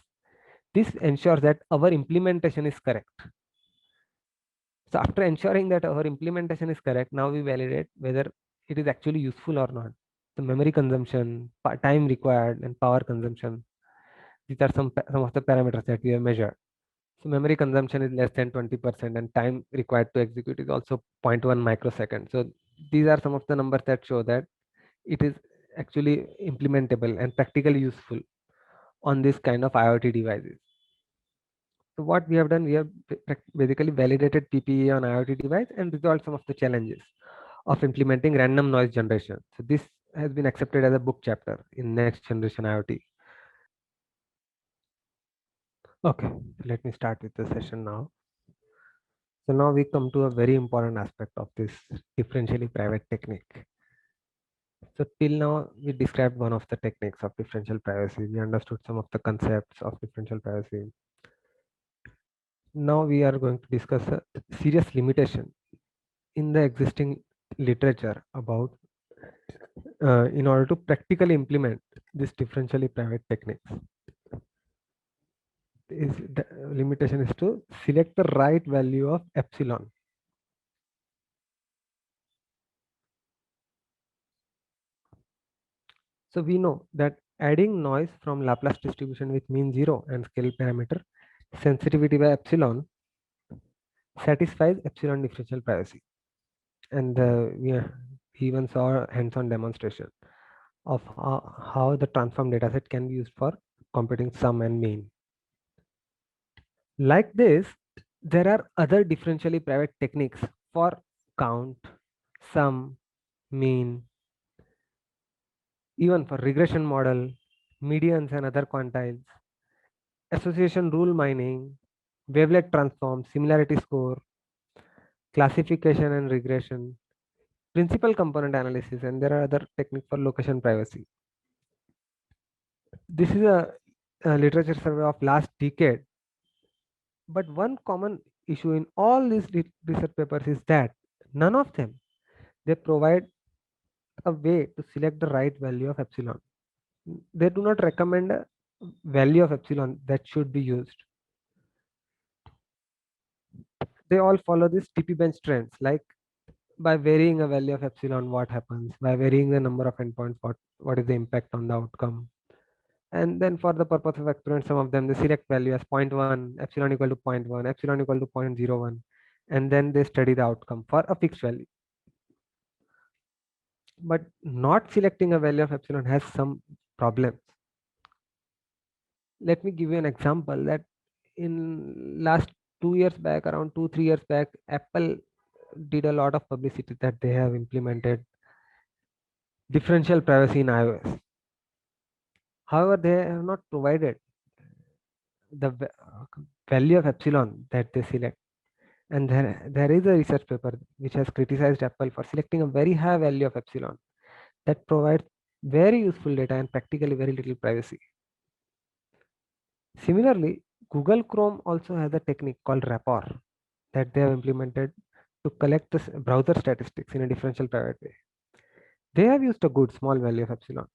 This ensures that our implementation is correct. So after ensuring that our implementation is correct, now we validate whether it is actually useful or not. The memory consumption, time required, and power consumption. These are some of the parameters that we have measured. So memory consumption is less than 20% and time required to execute is also 0.1 microsecond. So these are some of the numbers that show that it is actually implementable and practically useful on this kind of IoT devices. So what we have done, we have basically validated PPA on IoT device and resolved some of the challenges of implementing random noise generation. So this has been accepted as a book chapter in next generation IoT. Okay, let me start with the session now. So now we come to a very important aspect of this differentially private technique. So till now we described one of the techniques of differential privacy. We understood some of the concepts of differential privacy. Now we are going to discuss a serious limitation in the existing literature about in order to practically implement this differentially private techniques. The limitation is to select the right value of epsilon. So we know that adding noise from Laplace distribution with mean 0 and scale parameter sensitivity by epsilon satisfies epsilon differential privacy. And we even saw a hands-on demonstration of how the transform dataset can be used for computing sum and mean. Like this, there are other differentially private techniques for count, sum, mean, even for regression model, medians and other quantiles, association rule mining, wavelet transform, similarity score, classification and regression, principal component analysis, and there are other techniques for location privacy. This is a literature survey of last decade. But one common issue in all these research papers is that none of them, they provide a way to select the right value of epsilon. They do not recommend a value of epsilon that should be used. They all follow this TP bench trends, like by varying a value of epsilon, what happens? By varying the number of endpoints, what is the impact on the outcome? And then for the purpose of experiment, some of them they select value as 0.1, epsilon equal to 0.1, epsilon equal to 0.01, and then they study the outcome for a fixed value. But not selecting a value of epsilon has some problems. Let me give you an example that in last 2 years back, around 2-3 years back, Apple did a lot of publicity that they have implemented differential privacy in iOS. However, they have not provided the value of epsilon that they select. And there is a research paper which has criticized Apple for selecting a very high value of epsilon that provides very useful data and practically very little privacy. Similarly, Google Chrome also has a technique called rapport that they have implemented to collect the browser statistics in a differential private way. They have used a good small value of epsilon,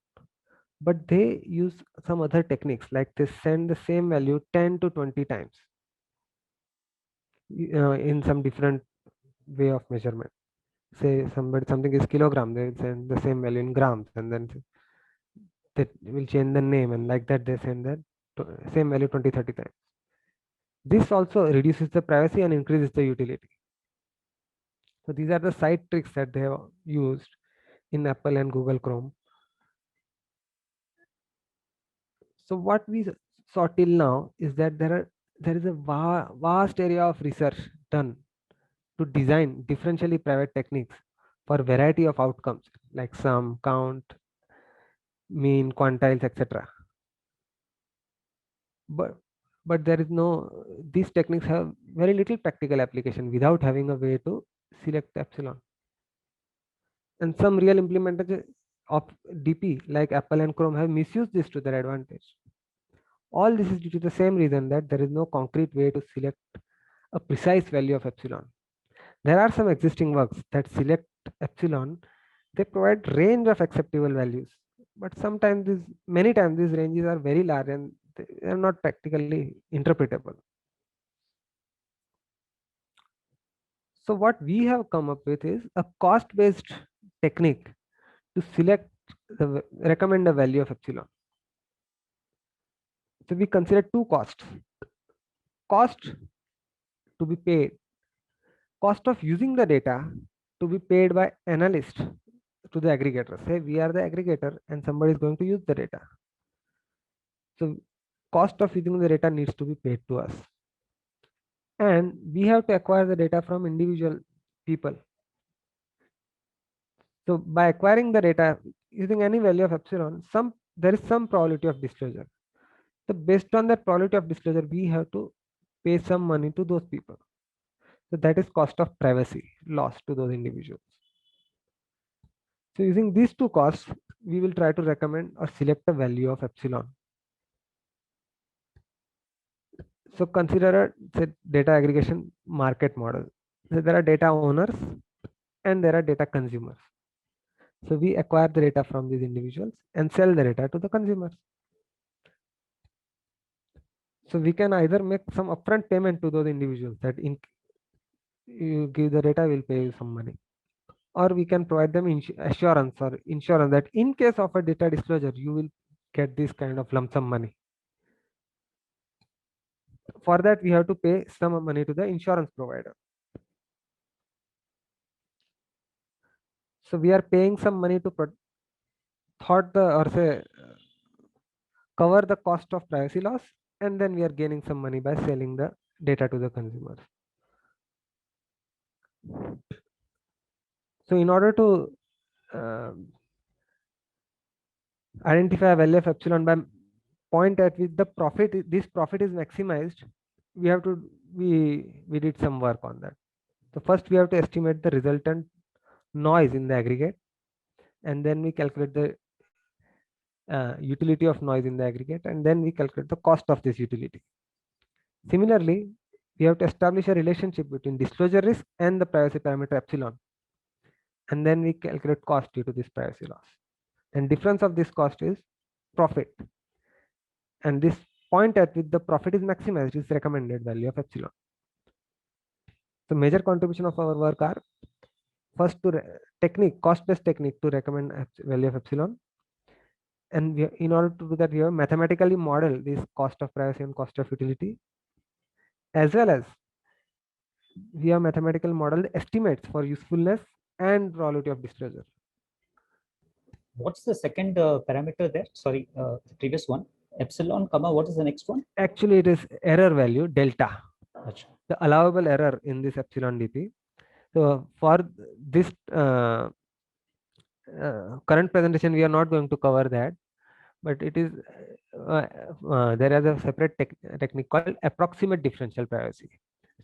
but they use some other techniques like they send the same value 10 to 20 times in some different way of measurement. Say something is kilogram, they send the same value in grams, and then they will change the name, and like that they send that same value 20-30 times. This also reduces the privacy and increases the utility. So these are the side tricks that they have used in Apple and Google Chrome. So what we saw till now is that there is a vast area of research done to design differentially private techniques for a variety of outcomes like sum, count, mean, quantiles, etc. But there is no, these techniques have very little practical application without having a way to select epsilon. And some real implementers of DP like Apple and Chrome have misused this to their advantage. All this is due to the same reason that there is no concrete way to select a precise value of epsilon. There are some existing works that select epsilon. They provide range of acceptable values, but many times these ranges are very large and they are not practically interpretable. So what we have come up with is a cost-based technique to recommend a value of epsilon. So we consider two costs. Cost to be paid, cost of using the data to be paid by analyst to the aggregator. Say we are the aggregator and somebody is going to use the data. So cost of using the data needs to be paid to us. And we have to acquire the data from individual people. So by acquiring the data using any value of epsilon, there is some probability of disclosure. So based on that probability of disclosure, we have to pay some money to those people. So that is cost of privacy lost to those individuals. So using these two costs, we will try to recommend or select a value of epsilon. So consider a data aggregation market model. So there are data owners and there are data consumers. So we acquire the data from these individuals and sell the data to the consumers. So we can either make some upfront payment to those individuals that you give the data, we'll pay you some money. Or we can provide them assurance or insurance that in case of a data disclosure, you will get this kind of lump sum money. For that, we have to pay some money to the insurance provider. So we are paying some money to cover the cost of privacy loss, and then we are gaining some money by selling the data to the consumers. So in order to identify a value of epsilon by point at which this profit is maximized, we did some work on that. So first we have to estimate the resultant noise in the aggregate, and then we calculate the utility of noise in the aggregate, and then we calculate the cost of this utility. Similarly, we have to establish a relationship between disclosure risk and the privacy parameter epsilon, and then we calculate cost due to this privacy loss. And difference of this cost is profit, and this point at which the profit is maximized is recommended value of epsilon. So major contribution of our work are first to cost-based technique to recommend value of epsilon, And in order to do that, we have mathematically model this cost of privacy and cost of utility, as well as we have mathematical model estimates for usefulness and probability of disclosure. What's the second parameter there? Sorry, the previous one. Epsilon, comma, what is the next one? Actually, it is error value delta, Achha. the allowable error in this epsilon dp. So for this current presentation, we are not going to cover that, but it is there is a separate technique called approximate differential privacy.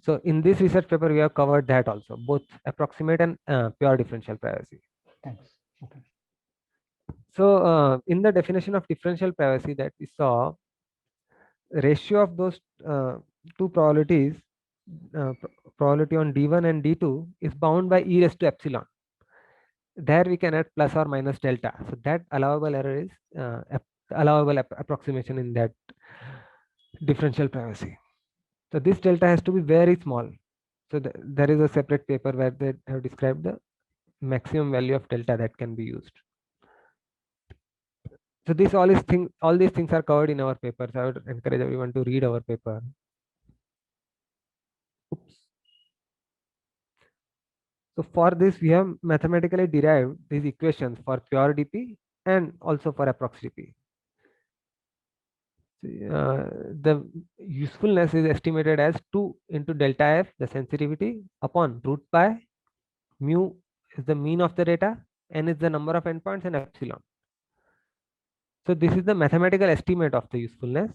So in this research paper, we have covered that also, both approximate and pure differential privacy. Thanks. Okay. So in the definition of differential privacy that we saw, ratio of those two probabilities, probability on D1 and D2 is bound by e raised to epsilon. There we can add plus or minus delta. So that allowable error is allowable approximation in that differential privacy. So this delta has to be very small. So there is a separate paper where they have described the maximum value of delta that can be used. So this all these things are covered in our papers. I would encourage everyone to read our paper. Oops. So for this, we have mathematically derived these equations for pure DP and also for approx DP. The usefulness is estimated as 2 into delta f, the sensitivity, upon root pi. Mu is the mean of the data, n is the number of endpoints, and epsilon. So this is the mathematical estimate of the usefulness.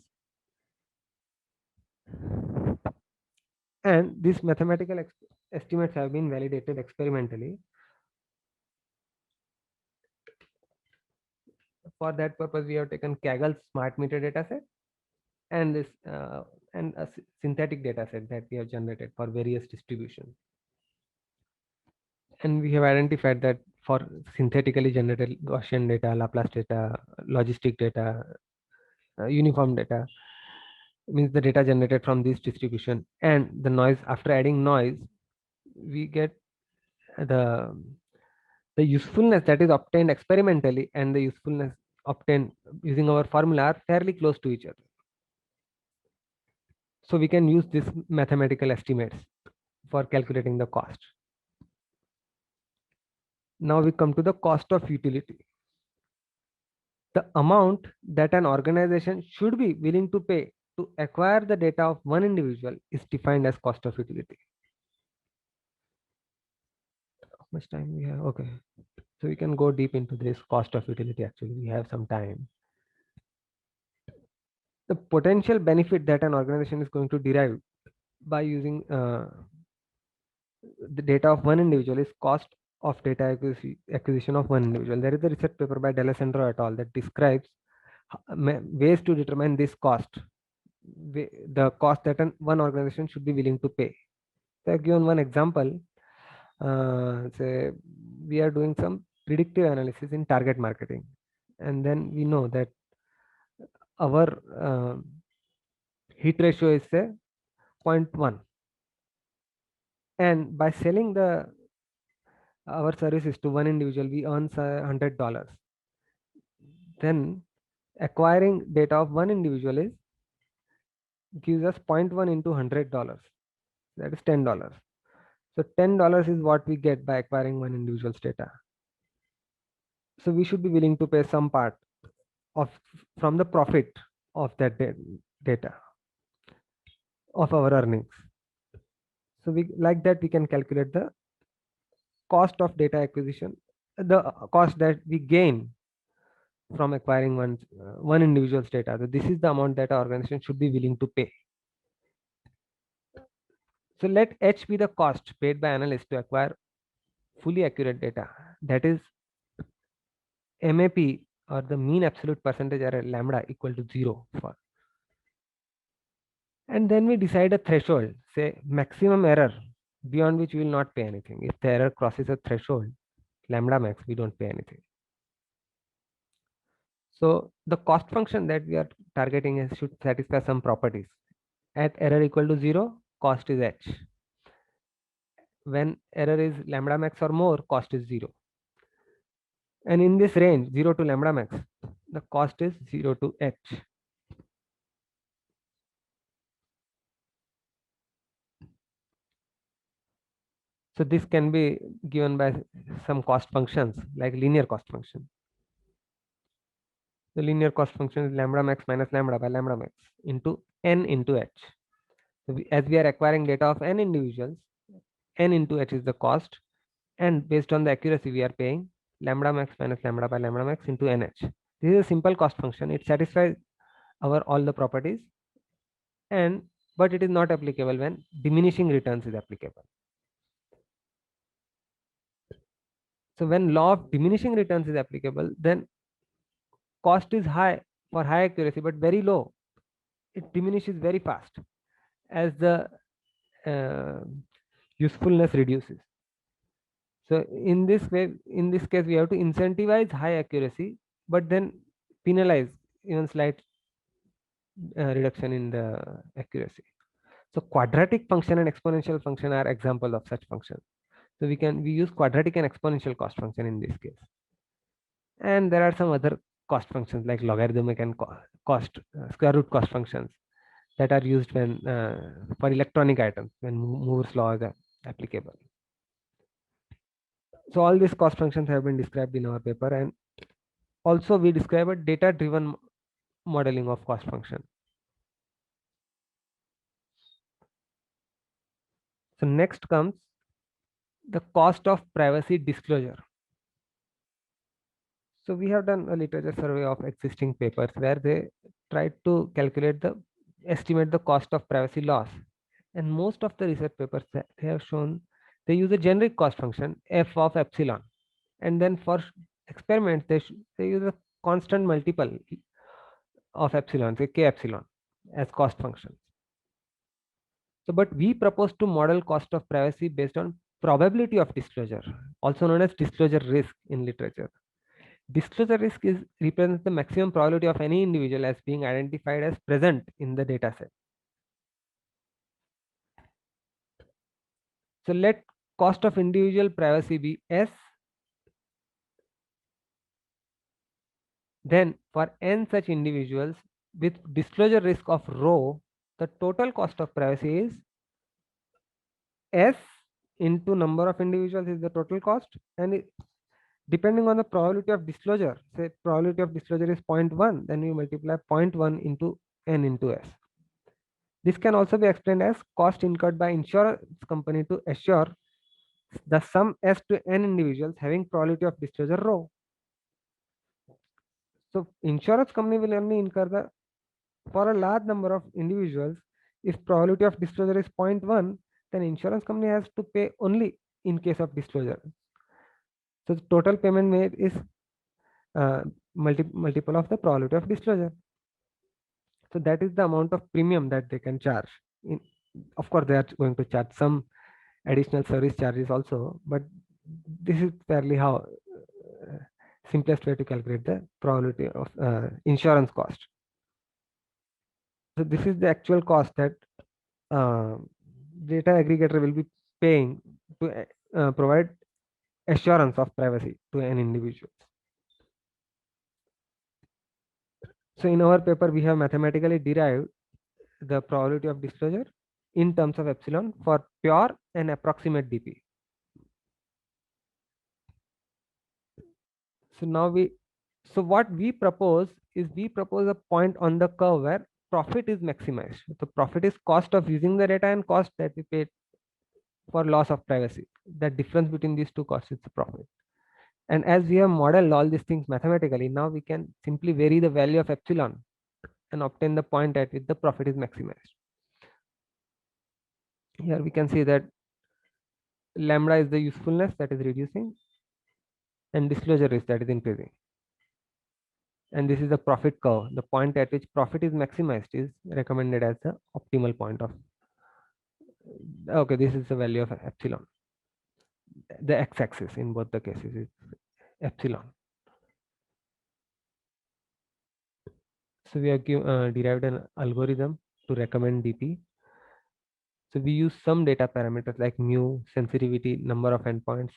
And these mathematical estimates have been validated experimentally. For that purpose, we have taken Kaggle's smart meter dataset and this and a synthetic dataset that we have generated for various distributions. And we have identified that for synthetically generated Gaussian data, Laplace data, logistic data, uniform data, means the data generated from this distribution and the noise. After adding noise, we get the usefulness that is obtained experimentally and the usefulness obtained using our formula are fairly close to each other. So we can use this mathematical estimates for calculating the cost. Now we come to the cost of utility. The amount that an organization should be willing to pay to acquire the data of one individual is defined as cost of utility. How much time we have? Okay. So we can go deep into this cost of utility. Actually, we have some time. The potential benefit that an organization is going to derive by using the data of one individual is cost of data acquisition of one individual. There is a research paper by D'Alessandro et al. That describes ways to determine this cost, the cost that one organization should be willing to pay. So I've given one example. Say we are doing some predictive analysis in target marketing, and then we know that our hit ratio is say 0.1, and by selling our services to one individual, we earn $100. Then acquiring data of one individual gives us 0.1 into $100. That is $10. So $10 is what we get by acquiring one individual's data. So we should be willing to pay some part from the profit of that data of our earnings. So like that we can calculate the cost of data acquisition, the cost that we gain from acquiring one individual's data. So this is the amount that our organization should be willing to pay. So let H be the cost paid by analysts to acquire fully accurate data. That is MAP, or the mean absolute percentage error, lambda, equal to 0 for. And then we decide a threshold, say maximum error, beyond which we will not pay anything. If the error crosses a threshold, lambda max, we don't pay anything. So the cost function that we are targeting should satisfy some properties. At error equal to 0, cost is H. When error is lambda max or more, cost is 0. And in this range, 0 to lambda max, the cost is 0 to h. So this can be given by some cost functions like linear cost function. The linear cost function is lambda max minus lambda by lambda max into n into h. So as we are acquiring data of n individuals, n into h is the cost, and based on the accuracy we are paying lambda max minus lambda by lambda max into nh. This is a simple cost function. It satisfies our all the properties, but it is not applicable when diminishing returns is applicable. So when law of diminishing returns is applicable, then cost is high for high accuracy but very low. It diminishes very fast as the usefulness reduces. So in this case, we have to incentivize high accuracy, but then penalize even slight reduction in the accuracy. So quadratic function and exponential function are example of such functions. So we use quadratic and exponential cost function in this case. And there are some other cost functions like logarithmic and square root cost functions that are used when for electronic items when Moore's law is applicable. So all these cost functions have been described in our paper, and also we describe a data-driven modeling of cost function. So next comes the cost of privacy disclosure. So we have done a literature survey of existing papers where they tried to estimate the cost of privacy loss. And most of the research papers that they have shown, they use a generic cost function f of epsilon. And then for experiments, they use a constant multiple of epsilon, say k epsilon, as cost function. So, but we propose to model cost of privacy based on probability of disclosure, also known as disclosure risk in literature. Disclosure risk represents the maximum probability of any individual as being identified as present in the data set. So let cost of individual privacy be S. Then for n such individuals with disclosure risk of rho, the total cost of privacy is S into number of individuals is the total cost, and depending on the probability of disclosure, say probability of disclosure is 0.1, then you multiply 0.1 into n into S. This can also be explained as cost incurred by insurance company to assure the sum S to n individuals having probability of disclosure rho. So insurance company will only incur for a large number of individuals. If probability of disclosure is 0.1, then insurance company has to pay only in case of disclosure. So the total payment made is multiple of the probability of disclosure. So that is the amount of premium that they can charge. Of course, they are going to charge some additional service charges also, but this is fairly how simplest way to calculate the probability of insurance cost. So this is the actual cost that data aggregator will be paying to provide assurance of privacy to an individual. So in our paper, we have mathematically derived the probability of disclosure in terms of epsilon for pure and approximate DP. So what we propose is we propose a point on the curve where profit is maximized. So profit is cost of using the data and cost that we paid for loss of privacy. The difference between these two costs is the profit. And as we have modeled all these things mathematically, now we can simply vary the value of epsilon and obtain the point at which the profit is maximized. Here we can see that lambda is the usefulness that is reducing and disclosure risk that is increasing. And this is the profit curve. The point at which profit is maximized is recommended as the optimal point of. Okay, this is the value of epsilon. The x-axis in both the cases is epsilon. So we have derived an algorithm to recommend DP. So we use some data parameters like mu, sensitivity, number of endpoints.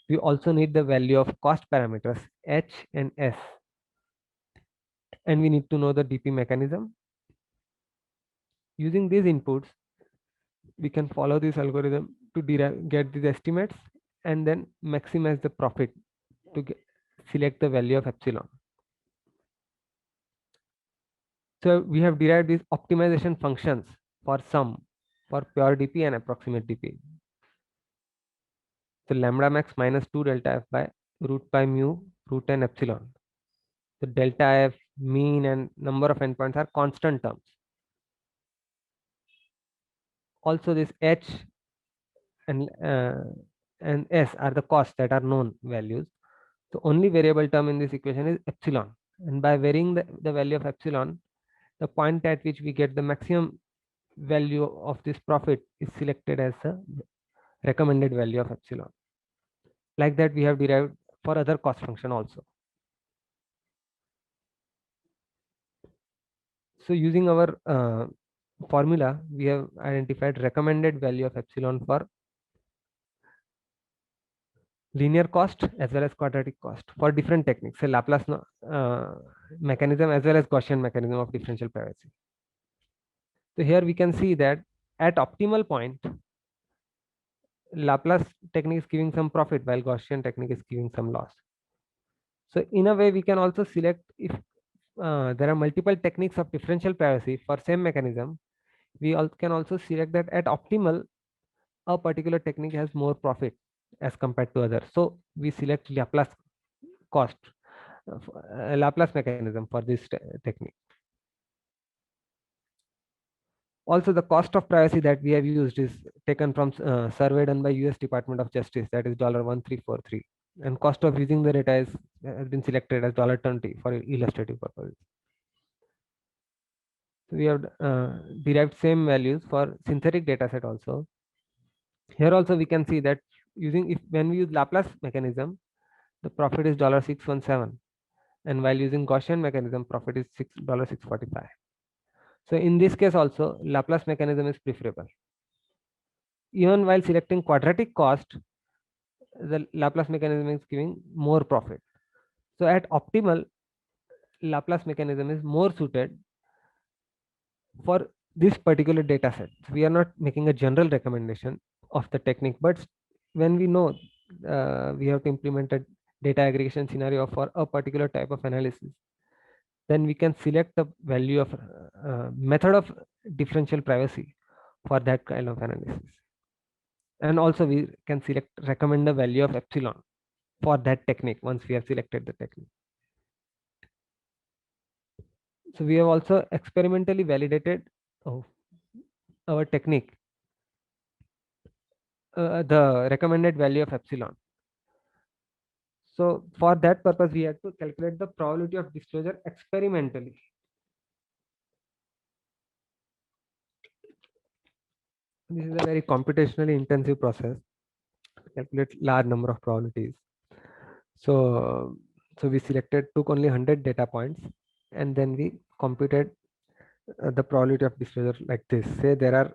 We also need the value of cost parameters H and S. and we need to know the DP mechanism. Using these inputs, we can follow this algorithm to get these estimates and then maximize the profit to select the value of epsilon. So we have derived these optimization functions for sum, for pure DP and approximate DP. So lambda max minus 2 delta f by root pi mu root n epsilon. The delta f, mean, and number of endpoints are constant terms. Also, this h and s are the costs that are known values. The only variable term in this equation is epsilon, and by varying the value of epsilon, the point at which we get the maximum value of this profit is selected as the recommended value of epsilon. Like that, we have derived for other cost function also. So using our formula, we have identified recommended value of epsilon for linear cost as well as quadratic cost for different techniques, say Laplace mechanism as well as Gaussian mechanism of differential privacy. So here we can see that at optimal point, Laplace technique is giving some profit while Gaussian technique is giving some loss. So in a way, we can also select if there are multiple techniques of differential privacy for same mechanism, we can also select that at optimal, a particular technique has more profit as compared to others. So we select Laplace cost, Laplace mechanism for this technique. Also, the cost of privacy that we have used is taken from survey done by US Department of Justice, that is $1343, and cost of using the data has been selected as $20 for illustrative purposes. So we have derived same values for synthetic data set also. Here also we can see that when we use Laplace mechanism, the profit is $617, and while using Gaussian mechanism, profit is $645. So in this case also, Laplace mechanism is preferable. Even while selecting quadratic cost, the Laplace mechanism is giving more profit. So at optimal, Laplace mechanism is more suited for this particular data set. We are not making a general recommendation of the technique, but when we know we have to implement a data aggregation scenario for a particular type of analysis, then we can select the value of method of differential privacy for that kind of analysis. And also we can recommend the value of epsilon for that technique once we have selected the technique. So we have also experimentally validated our technique, the recommended value of epsilon. So for that purpose, we had to calculate the probability of disclosure experimentally. This is a very computationally intensive process to calculate large number of probabilities. So we took only 100 data points, and then we computed the probability of disclosure like this. Say there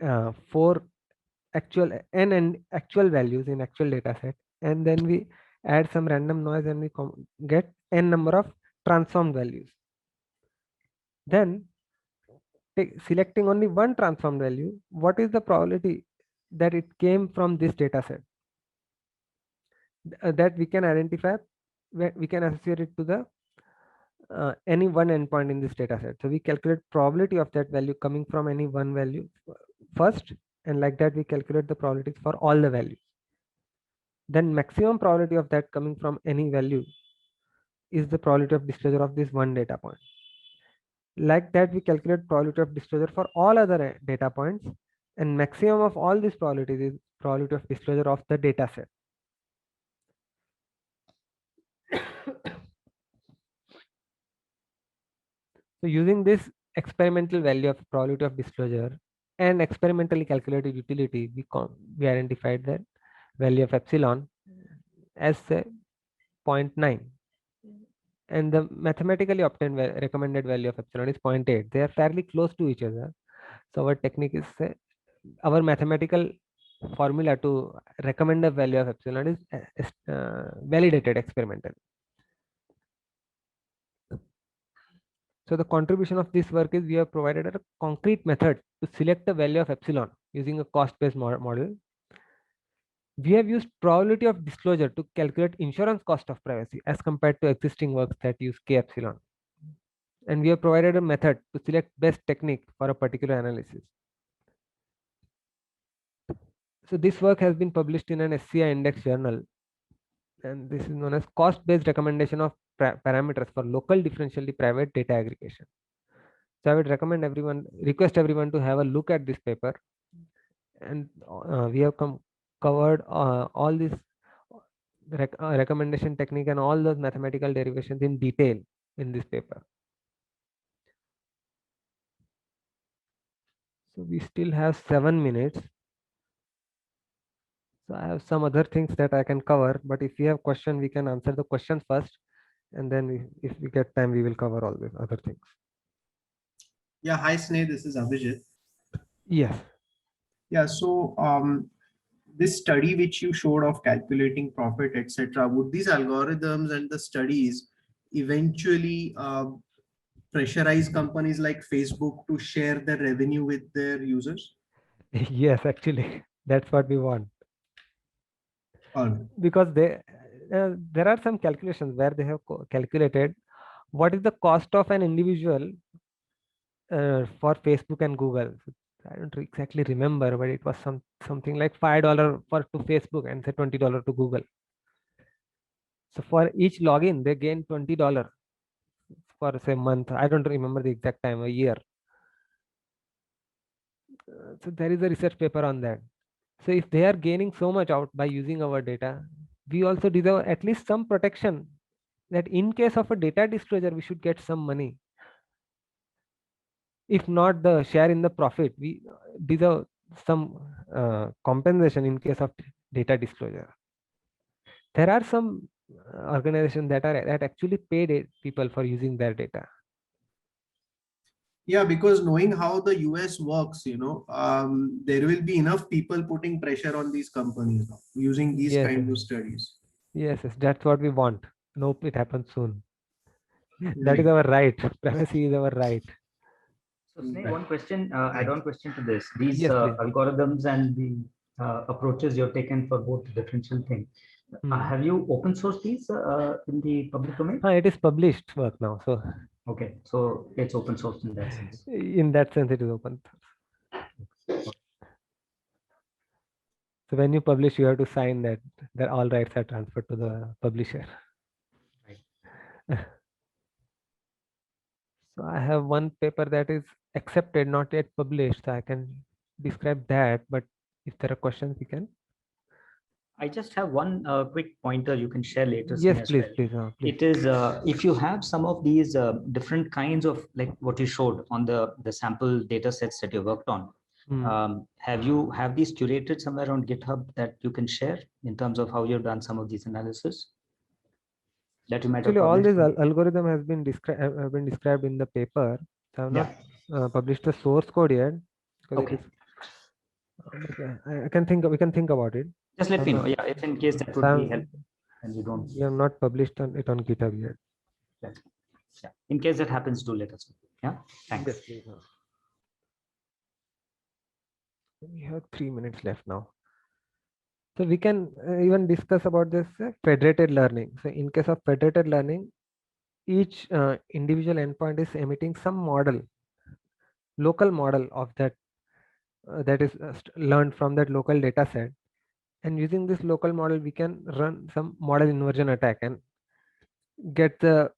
are 4 n and actual values in actual data set, and then we add some random noise and we get n number of transformed values. Then selecting only one transformed value, what is the probability that it came from this data set? That we can identify, we can associate it to the any one endpoint in this data set. So we calculate probability of that value coming from any one value first, and like that we calculate the probabilities for all the values. Then maximum probability of that coming from any value is the probability of disclosure of this one data point. Like that we calculate probability of disclosure for all other data points, and maximum of all these probabilities is probability of disclosure of the data set. So using this experimental value of probability of disclosure and experimentally calculated utility, we identified that value of epsilon as 0.9, and the mathematically obtained recommended value of epsilon is 0.8. They are fairly close to each other. So our technique is our mathematical formula to recommend a value of epsilon is validated experimentally. So the contribution of this work is we have provided a concrete method to select the value of epsilon using a cost-based model. We have used probability of disclosure to calculate insurance cost of privacy as compared to existing works that use k epsilon. And we have provided a method to select best technique for a particular analysis. So this work has been published in an SCI index journal, and this is known as cost-based recommendation of parameters for local differentially private data aggregation. So I would request everyone to have a look at this paper, and we have covered all this recommendation technique and all those mathematical derivations in detail in this paper. So we still have 7 minutes. So I have some other things that I can cover, but if you have question, we can answer the questions first, and then if we get time, we will cover all the other things. Yeah, hi Sneh, this is Abhijit. Yes. Yeah, so this study which you showed of calculating profit, etc., would these algorithms and the studies eventually pressurize companies like Facebook to share the revenue with their users? Yes, actually, that's what we want. All Because there are some calculations where they have calculated what is the cost of an individual for Facebook and Google. So I don't exactly remember, but it was something like $5 to Facebook and say $20 to Google. So for each login, they gain $20 for say month. I don't remember the exact time, a year. So there is a research paper on that. So if they are gaining so much out by using our data, we also deserve at least some protection that in case of a data disclosure, we should get some money. If not the share in the profit, we deserve some compensation in case of data disclosure. There are some organizations that actually pay people for using their data. Yeah, because knowing how the US works, there will be enough people putting pressure on these companies now, using these kinds of studies. Yes, that's what we want. Nope, it happens soon. That is our right. Privacy is our right. So, Sneh, one question, add-on question to this. These Yes, algorithms and the approaches you've taken for both the differential thing, have you open sourced these in the public domain? It is published work now. So okay, so it's open source in that sense. In that sense, it is open. So when you publish, you have to sign that all rights are transferred to the publisher. Right. So I have one paper that is accepted, not yet published. So I can describe that, but if there are questions, we can. I just have one quick pointer you can share later. Yes, please, please. It is if you have some of these different kinds of, like what you showed on the sample data sets that you worked on. Have these curated somewhere on GitHub that you can share in terms of how you've done some of these analysis? That you might actually all this algorithm has been described in the paper. So I have not published the source code yet. Okay. I can think. We can think about it. Just let me know. Yeah, if in case that would be helpful, and you don't. We have not published it on GitHub yet. Yeah. In case that happens, do let us know. Yeah. Thanks. Yes, we have 3 minutes left now. So we can even discuss about this federated learning. So in case of federated learning, each individual endpoint is emitting some model, local model of that that is learned from that local data set. And using this local model, we can run some model inversion attack and get the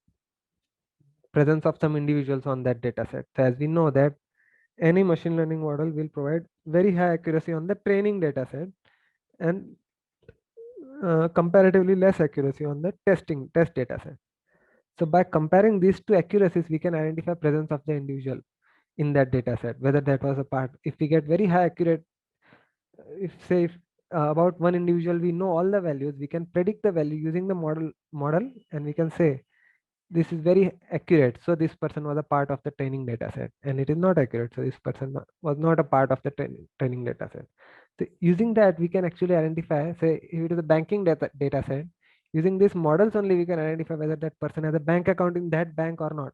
presence of some individuals on that data set. So as we know that any machine learning model will provide very high accuracy on the training data set and comparatively less accuracy on the test data set. So by comparing these two accuracies, we can identify presence of the individual in that data set, whether that was a part. If we get very high accurate, if about one individual, we know all the values, we can predict the value using the model, and we can say this is very accurate. So this person was a part of the training data set, and it is not accurate. So this person was not a part of the training data set. So using that, we can actually identify, say, if it is a banking data set, using these models only, we can identify whether that person has a bank account in that bank or not.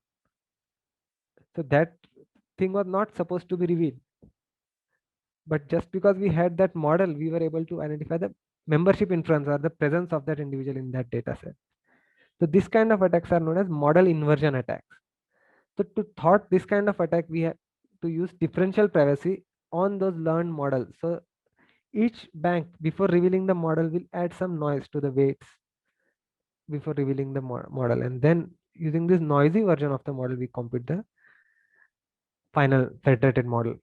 So that thing was not supposed to be revealed. But just because we had that model, we were able to identify the membership influence or the presence of that individual in that data set. So this kind of attacks are known as model inversion attacks. So to thwart this kind of attack, we have to use differential privacy on those learned models. So each bank, before revealing the model, will add some noise to the weights before revealing the model, and then using this noisy version of the model, we compute the final federated model.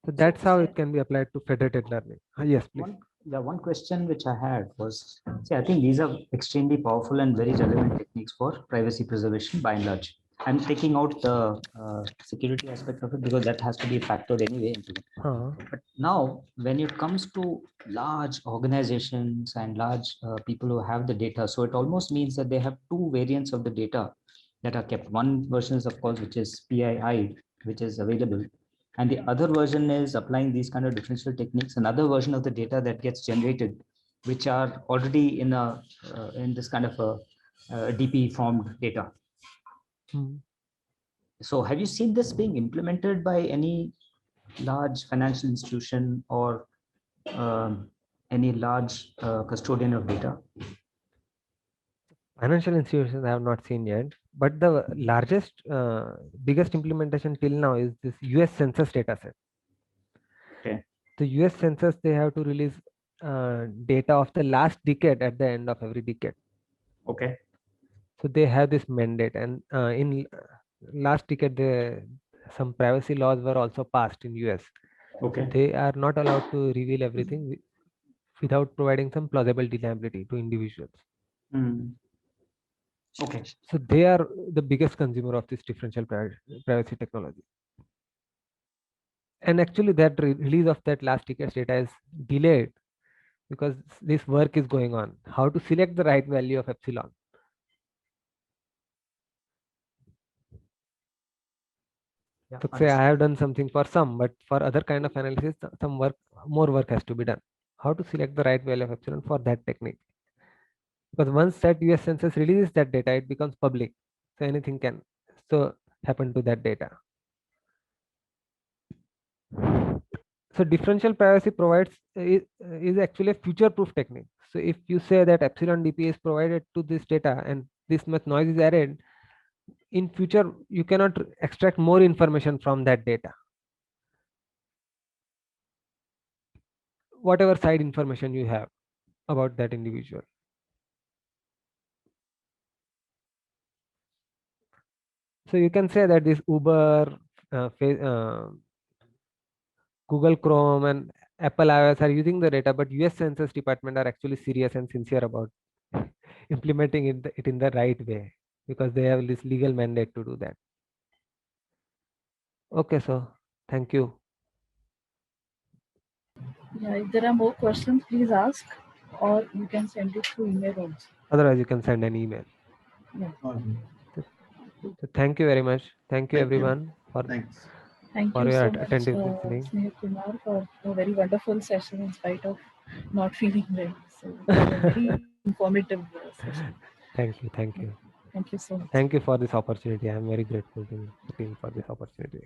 So that's how it can be applied to federated learning. Yes, please. One question which I had was, see, I think these are extremely powerful and very relevant techniques for privacy preservation by and large. I'm taking out the security aspect of it because that has to be factored anyway into it. But now, when it comes to large organizations and large people who have the data, so it almost means that they have two variants of the data that are kept. One version is, of course, which is PII, which is available. And the other version is applying these kind of differential techniques, another version of the data that gets generated, which are already in this kind of a DP formed data. So have you seen this being implemented by any large financial institution or any large custodian of data? Financial institutions I have not seen yet, but the largest, biggest implementation till now is this US Census data set. Okay. The US Census, they have to release data of the last decade at the end of every decade. Okay. So they have this mandate, and in last decade, some privacy laws were also passed in US. Okay. So they are not allowed to reveal everything without providing some plausible deniability to individuals. Okay. So they are the biggest consumer of this differential privacy technology. And actually that release of that last ticket's data is delayed because this work is going on. How to select the right value of epsilon. Yeah, so say I have done something for some, but for other kind of analysis, more work has to be done. How to select the right value of epsilon for that technique. Because once that US Census releases that data, it becomes public. So anything can happen to that data. So differential privacy is actually a future-proof technique. So if you say that epsilon DP is provided to this data and this much noise is added, in future you cannot extract more information from that data. Whatever side information you have about that individual. So you can say that this Uber, Google Chrome and Apple iOS are using the data, but US Census Department are actually serious and sincere about implementing it in the right way because they have this legal mandate to do that. Okay, so thank you. Yeah, if there are more questions, please ask, or you can send it through email also. Otherwise, you can send an email. Yeah. So thank you very much. Thank you, everyone, for Thank for you your so much, attentive listening. Snehkumar, for a very wonderful session in spite of not feeling well. So it was a very informative session. Thank you. Thank you. Thank you so much. Thank you for this opportunity. I am very grateful to the team for this opportunity.